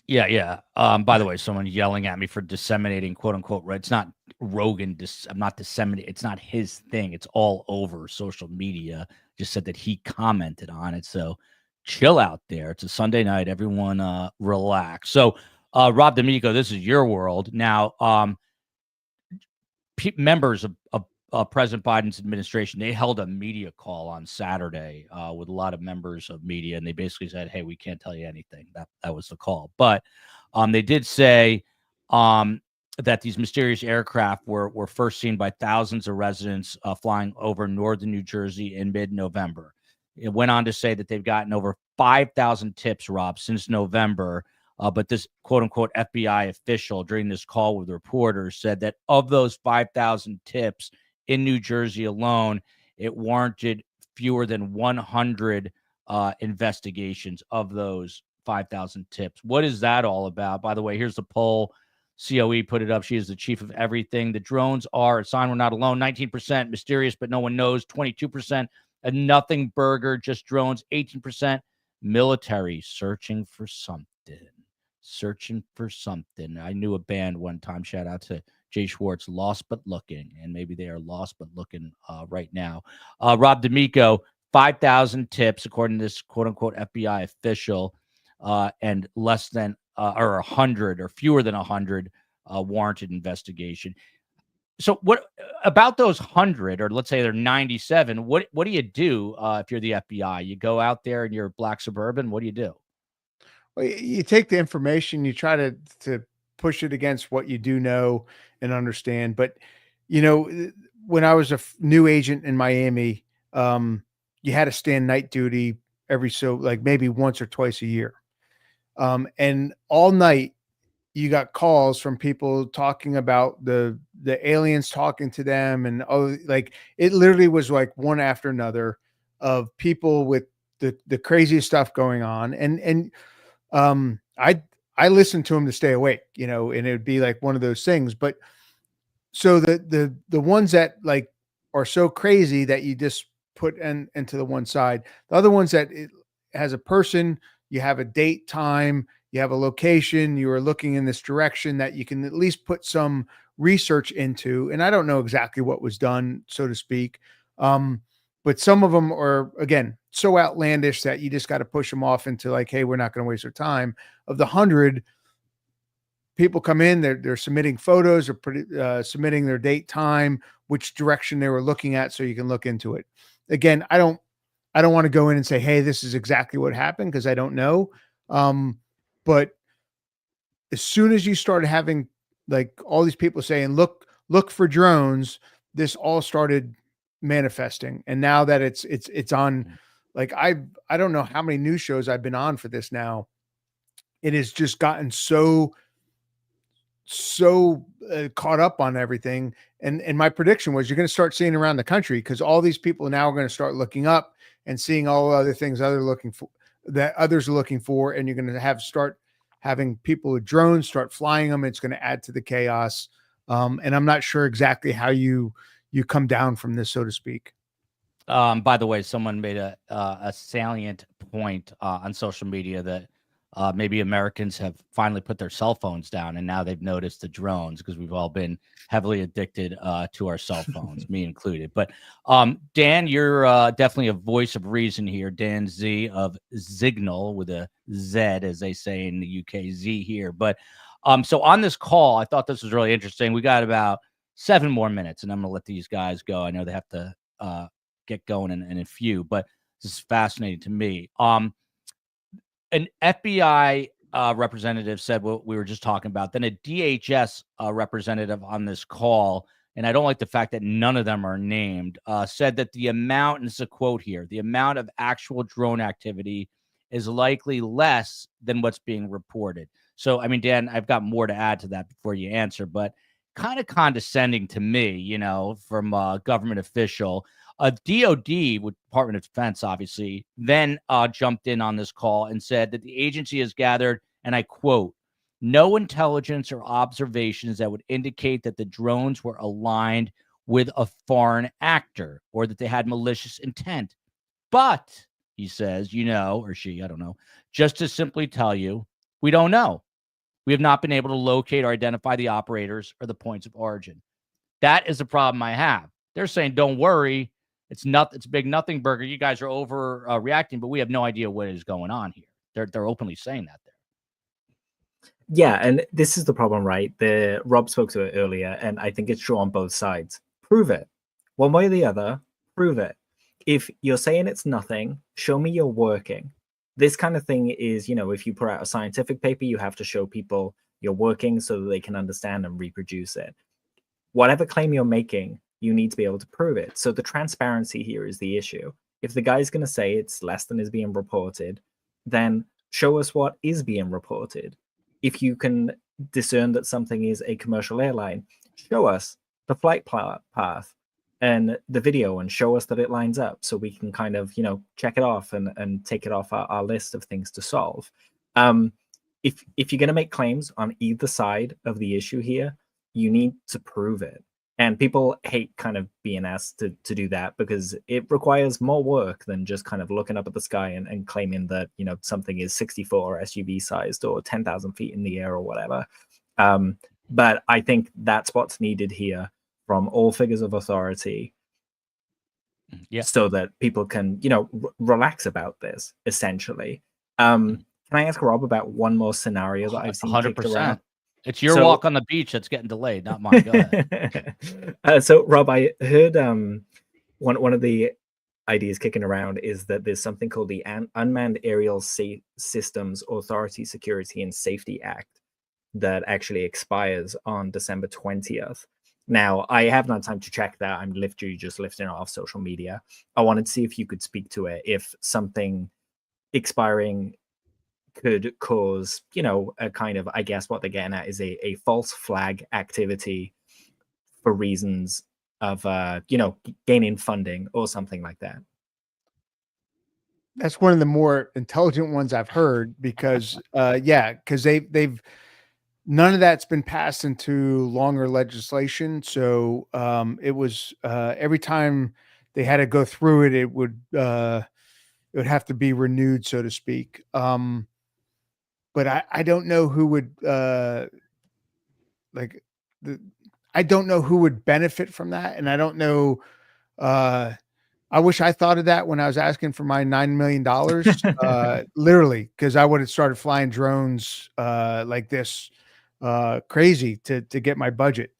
[SPEAKER 7] Yeah. By the way, someone yelling at me for disseminating, quote unquote, right? It's not Rogan. I'm not disseminating. It's not his thing. It's all over social media. Just said that he commented on it. So chill out there. It's a Sunday night. Everyone relax. So Rob D'Amico, this is your world. Now, members of President Biden's administration, they held a media call on Saturday with a lot of members of media, and they basically said, hey, we can't tell you anything. That was the call. But they did say that these mysterious aircraft were first seen by thousands of residents flying over northern New Jersey in mid-November. It went on to say that they've gotten over 5,000 tips, Rob, since November. But this quote-unquote FBI official during this call with reporters said that of those 5,000 tips in New Jersey alone, it warranted fewer than 100 investigations of those 5,000 tips. What is that all about? By the way, here's the poll. COE put it up. She is the chief of everything. The drones are a sign we're not alone. 19% mysterious, but no one knows. 22% a nothing burger, just drones. 18% military searching for something. I knew a band one time. Shout out to Jay Schwartz, lost but looking, and maybe they are lost but looking right now. Rob D'Amico, 5,000 tips, according to this quote-unquote FBI official, and less than or 100 or fewer than 100 warranted investigation. So what about those 100, or let's say they're 97? What do you do if you're the FBI? You go out there and you're black suburban. What do you do?
[SPEAKER 8] Well, you take the information, you try to push it against what you do know and understand. But when I was a new agent in Miami, you had to stand night duty like maybe once or twice a year, and all night you got calls from people talking about the aliens talking to them, and like it literally was like one after another of people with the craziest stuff going on, and I listened to them to stay awake, and it would be like one of those things. But so the ones that like are so crazy that you just put into the one side, the other ones that it has a person, you have a date, time, you have a location, you are looking in this direction that you can at least put some research into. And I don't know exactly what was done, so to speak. But some of them are, again, so outlandish that you just got to push them off into like, hey, we're not going to waste our time. Of the 100 people come in, they're submitting photos or submitting their date, time, which direction they were looking at, so you can look into it. Again, I don't want to go in and say, hey, this is exactly what happened, because I don't know. But as soon as you started having like all these people saying, look for drones, this all started manifesting. And now that it's on, like, I don't know how many news shows I've been on for this now. It has just gotten so caught up on everything. And my prediction was you're going to start seeing around the country, because all these people now are going to start looking up and seeing all other things others are looking for. And you're going to start having people with drones start flying them. It's going to add to the chaos. And I'm not sure exactly how you come down from this, so to speak.
[SPEAKER 7] By the way, someone made a salient point on social media that maybe Americans have finally put their cell phones down, and now they've noticed the drones, because we've all been heavily addicted to our cell phones, me included. But Dan, you're definitely a voice of reason here. Dan Z of Zignal, with a Z, as they say in the UK, Z here. But so on this call, I thought this was really interesting. We got about 7 more minutes, and I'm going to let these guys go. I know they have to get going in a few, but this is fascinating to me. An FBI representative said what we were just talking about. Then a DHS representative on this call, and I don't like the fact that none of them are named, said that the amount, and this is a quote here, the amount of actual drone activity is likely less than what's being reported. So, I mean, Dan, I've got more to add to that before you answer, but kind of condescending to me, from a government official. DOD, with Department of Defense, obviously, then jumped in on this call and said that the agency has gathered, and I quote, no intelligence or observations that would indicate that the drones were aligned with a foreign actor or that they had malicious intent. But, he says, or she, I don't know, just to simply tell you, we don't know. We have not been able to locate or identify the operators or the points of origin. That is the problem I have. They're saying, don't worry. It's a big nothing burger. You guys are overreacting, but we have no idea what is going on here. They're openly saying that there.
[SPEAKER 10] Yeah, and this is the problem, right? Rob spoke to it earlier, and I think it's true on both sides. Prove it. One way or the other, prove it. If you're saying it's nothing, show me you're working. This kind of thing is, if you put out a scientific paper, you have to show people you're working so that they can understand and reproduce it. Whatever claim you're making, you need to be able to prove it. So the transparency here is the issue. If the guy's going to say it's less than is being reported, then show us what is being reported. If you can discern that something is a commercial airline, show us the flight path and the video and show us that it lines up so we can kind of, check it off and take it off our list of things to solve. If you're going to make claims on either side of the issue here, you need to prove it. And people hate kind of being asked to do that, because it requires more work than just kind of looking up at the sky and claiming that, something is 64 SUV sized or 10,000 feet in the air or whatever. But I think that's what's needed here from all figures of authority, so that people can, relax about this, essentially. Can I ask Rob about one more scenario that I've seen kicked around?
[SPEAKER 7] 100%. It's your walk on the beach that's getting delayed, not mine. Go ahead.
[SPEAKER 10] So, Rob, I heard one of the ideas kicking around is that there's something called the Unmanned Aerial Systems Authority Security and Safety Act that actually expires on December 20th. Now, I haven't had time to check that. I'm literally just lifting it off social media. I wanted to see if you could speak to it, if something expiring could cause, a kind of, I guess what they're getting at is a false flag activity for reasons of, gaining funding or something like that.
[SPEAKER 8] That's one of the more intelligent ones I've heard because, because they've none of that's been passed into longer legislation. So it was every time they had to go through it, it would have to be renewed, so to speak. But I don't know who would I don't know who would benefit from that, and I don't know. I wish I thought of that when I was asking for my $9 million, literally, because I would have started flying drones like this, crazy to get my budget.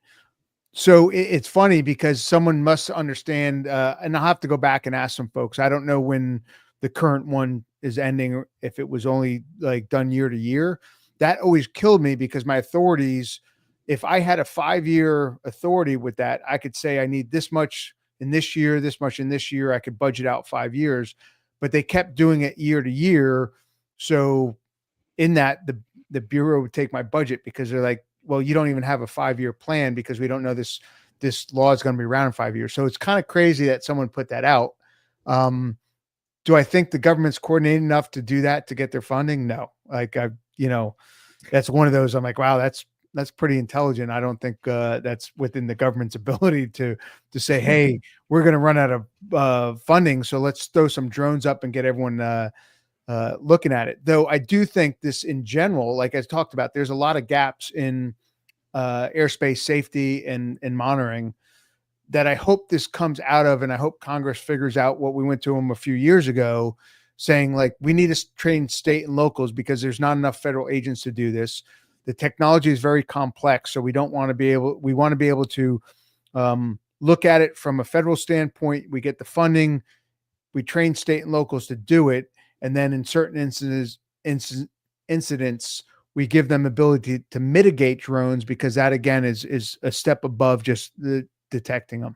[SPEAKER 8] So it's funny because someone must understand, and I'll have to go back and ask some folks. I don't know when the current one is ending, or if it was only like done year to year. That always killed me because my authorities, if I had a 5-year authority with that, I could say I need this much in this year, this much in this year. I could budget out 5 years, but they kept doing it year to year. So in that, the Bureau would take my budget because they're like, well, you don't even have a 5-year plan because we don't know this law is going to be around in 5 years. So it's kind of crazy that someone put that out. Do I think the government's coordinated enough to do that to get their funding? No. Like that's one of those. I'm like, wow, that's pretty intelligent. I don't think that's within the government's ability to say, hey, we're going to run out of funding, so let's throw some drones up and get everyone looking at it. Though I do think this in general, like I talked about, there's a lot of gaps in airspace safety and monitoring that I hope this comes out of, and I hope Congress figures out what we went to them a few years ago, saying like we need to train state and locals because there's not enough federal agents to do this. The technology is very complex, so we want to be able to look at it from a federal standpoint. We get the funding, we train state and locals to do it, and then in certain incidents, we give them ability to mitigate drones because that again is a step above just detecting them.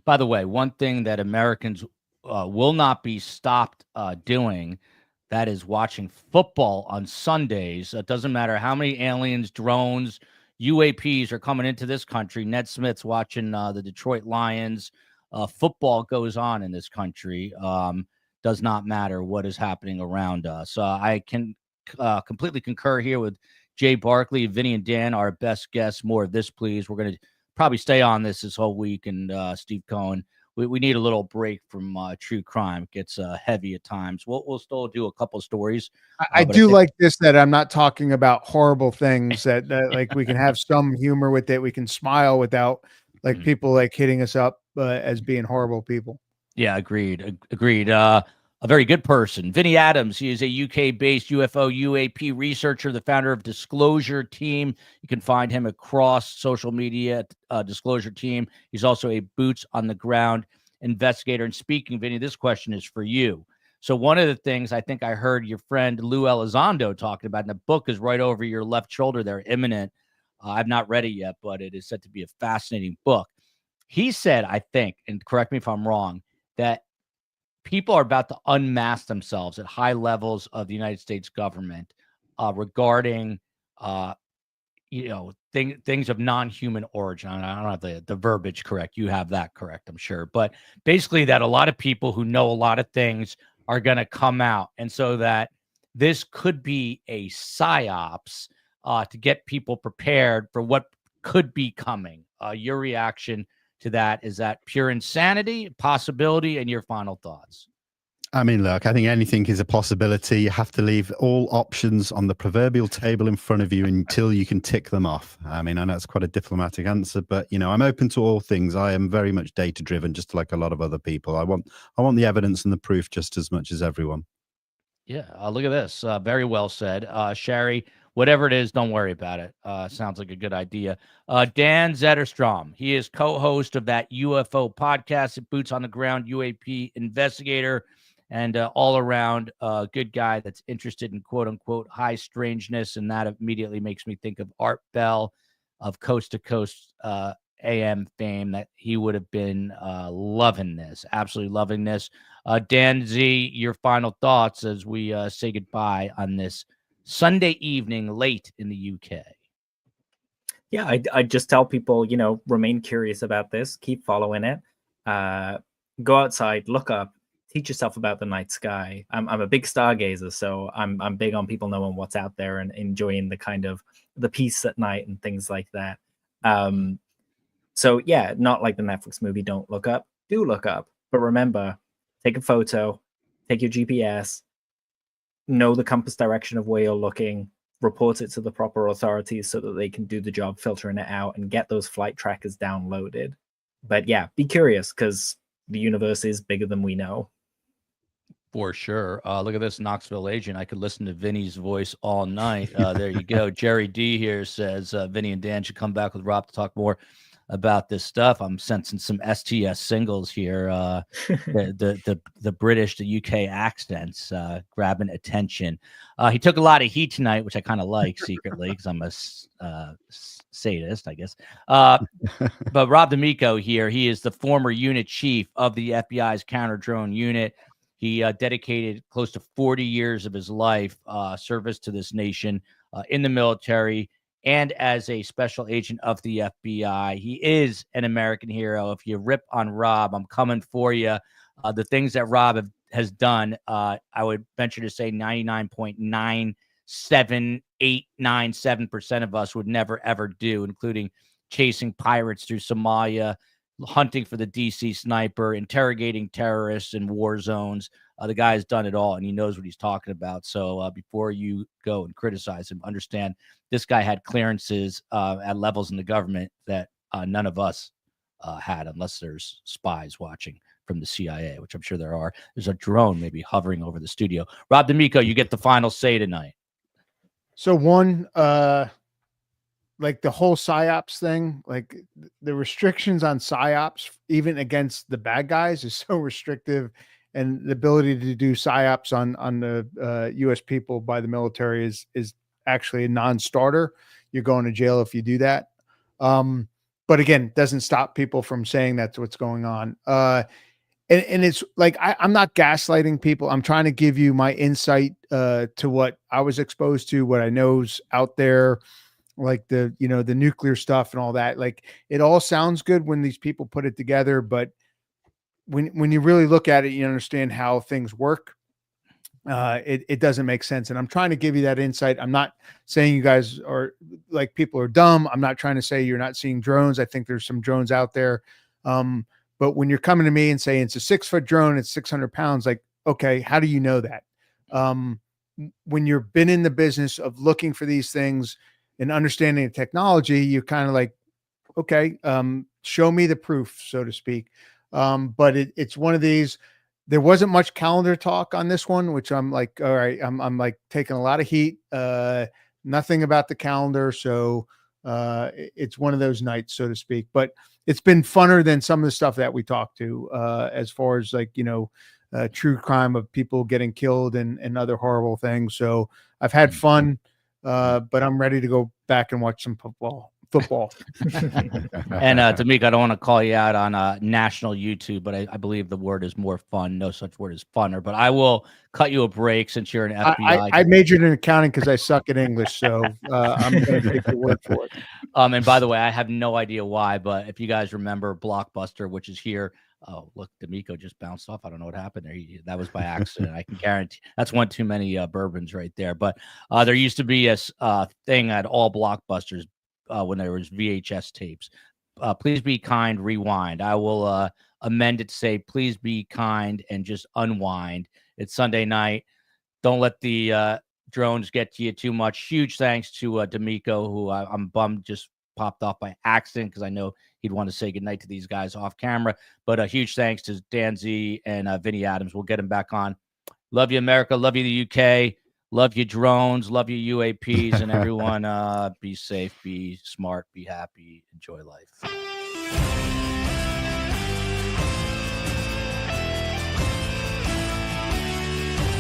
[SPEAKER 7] By the way, one thing that Americans will not be stopped doing, that is watching football on Sundays. It doesn't matter how many aliens, drones, UAPs are coming into this country. Ned Smith's watching the Detroit Lions. Football goes on in this country. Does not matter what is happening around us. I can completely concur here with Jay Barkley, Vinny, and Dan, our best guests. More of this, please. We're going to probably stay on this whole week. And Steve Cohen, we need a little break from true crime. It gets heavy at times. We'll still do a couple stories.
[SPEAKER 8] I do like this, that I'm not talking about horrible things, that like we can have some humor with it. We can smile without like people like hitting us up as being horrible people.
[SPEAKER 7] Yeah, agreed. A very good person. Vinny Adams, he is a UK-based UFO UAP researcher, the founder of Disclosure Team. You can find him across social media, Disclosure Team. He's also a boots-on-the-ground investigator. And speaking, Vinny, this question is for you. So one of the things I think I heard your friend Lou Elizondo talking about, and the book is right over your left shoulder there, Imminent. I've not read it yet, but it is said to be a fascinating book. He said, I think, and correct me if I'm wrong, that people are about to unmask themselves at high levels of the United States government regarding, things of non-human origin. I don't have the verbiage correct. You have that correct, I'm sure. But basically that a lot of people who know a lot of things are going to come out. And so that this could be a psyops to get people prepared for what could be coming. Your reaction to that, is that pure insanity, possibility, and your final thoughts?
[SPEAKER 9] I mean, look, I think anything is a possibility. You have to leave all options on the proverbial table in front of you until you can tick them off. I mean, I know it's quite a diplomatic answer, but I'm open to all things. I am very much data driven, just like a lot of other people. I want the evidence and the proof just as much as everyone.
[SPEAKER 7] Yeah, look at this. Very well said. Sherry, whatever it is, don't worry about it. Sounds like a good idea. Dan Zetterstrom, he is co-host of that UFO podcast, Boots on the Ground UAP Investigator, and all around good guy that's interested in quote unquote high strangeness. And that immediately makes me think of Art Bell of Coast to Coast AM fame, that he would have been loving this, absolutely loving this. Dan Z, your final thoughts as we say goodbye on this Sunday evening late in the UK.
[SPEAKER 10] Yeah, I just tell people, remain curious about this, keep following it, go outside, look up, teach yourself about the night sky. I'm a big stargazer, so I'm big on people knowing what's out there and enjoying the kind of the peace at night and things like that. So yeah, not like the Netflix movie Don't Look Up. Do look up, but remember, take a photo, take your GPS, know the compass direction of where you're looking, report it to the proper authorities so that they can do the job filtering it out and get those flight trackers downloaded. But yeah, be curious, because the universe is bigger than we know.
[SPEAKER 7] For sure. Look at this Knoxville agent. I could listen to Vinny's voice all night. There you go. Jerry D here says Vinny and Dan should come back with Rob to talk more about this stuff. I'm sensing some STS singles here. The British, the UK accents grabbing attention. He took a lot of heat tonight, which I kind of like secretly because I'm a sadist, I guess. But Rob D'Amico here, he is the former unit chief of the FBI's counter drone unit. He dedicated close to 40 years of his life service to this nation in the military and as a special agent of the FBI. He is an American hero. If you rip on Rob, I'm coming for you. The things that Rob has done, I would venture to say 99.97897% of us would never, ever do, including chasing pirates through Somalia, hunting for the DC sniper, interrogating terrorists in war zones. The guy has done it all, and he knows what he's talking about. So before you go and criticize him, understand this guy had clearances at levels in the government that none of us had, unless there's spies watching from the CIA, which I'm sure there are. There's a drone maybe hovering over the studio. Rob D'Amico, you get the final say tonight.
[SPEAKER 8] So one, like the whole PSYOPs thing, like the restrictions on PSYOPs, even against the bad guys, is so restrictive. And the ability to do PSYOPs on the U.S. people by the military is actually a non-starter. You're going to jail if you do that. But again, doesn't stop people from saying that's what's going on. And it's like, I'm not gaslighting people. I'm trying to give you my insight to what I was exposed to, what I know's out there, like the nuclear stuff and all that. Like, it all sounds good when these people put it together, but when you really look at it, you understand how things work. It doesn't make sense. And I'm trying to give you that insight. I'm not saying you guys are like, people are dumb. I'm not trying to say you're not seeing drones. I think there's some drones out there. But when you're coming to me and saying it's a 6-foot drone, it's 600 pounds, like, okay, how do you know that? When you've been in the business of looking for these things and understanding the technology, you're kind of like, okay, show me the proof, so to speak. But it's one of these. There wasn't much calendar talk on this one, which I'm like, all right, I'm like taking a lot of heat. Nothing about the calendar, so it's one of those nights, so to speak. But it's been funner than some of the stuff that we talked to, as far as like true crime of people getting killed and other horrible things. So I've had fun, but I'm ready to go back and watch some football.
[SPEAKER 7] And D'Amico, I don't want to call you out on national YouTube, but I believe the word is more fun. No such word as funner. But I will cut you a break since you're an FBI.
[SPEAKER 8] I majored in accounting because I suck at English, so I'm going to take your word for it.
[SPEAKER 7] And by the way, I have no idea why, but if you guys remember Blockbuster, which is here. Oh, look, D'Amico just bounced off. I don't know what happened there. That was by accident. I can guarantee that's one too many bourbons right there. But there used to be a thing at all Blockbusters when there was VHS tapes. please be kind, rewind. I will amend it to say, please be kind and just unwind. It's Sunday night. Don't let the drones get to you too much. Huge thanks to D'Amico, who I'm bummed just popped off by accident because I know he'd want to say goodnight to these guys off camera. But a huge thanks to Dan Z and Vinny Adams. We'll get him back on. Love you, America. Love you, the UK. Love you, drones. Love you, UAPs. And everyone, be safe, be smart, be happy, enjoy life.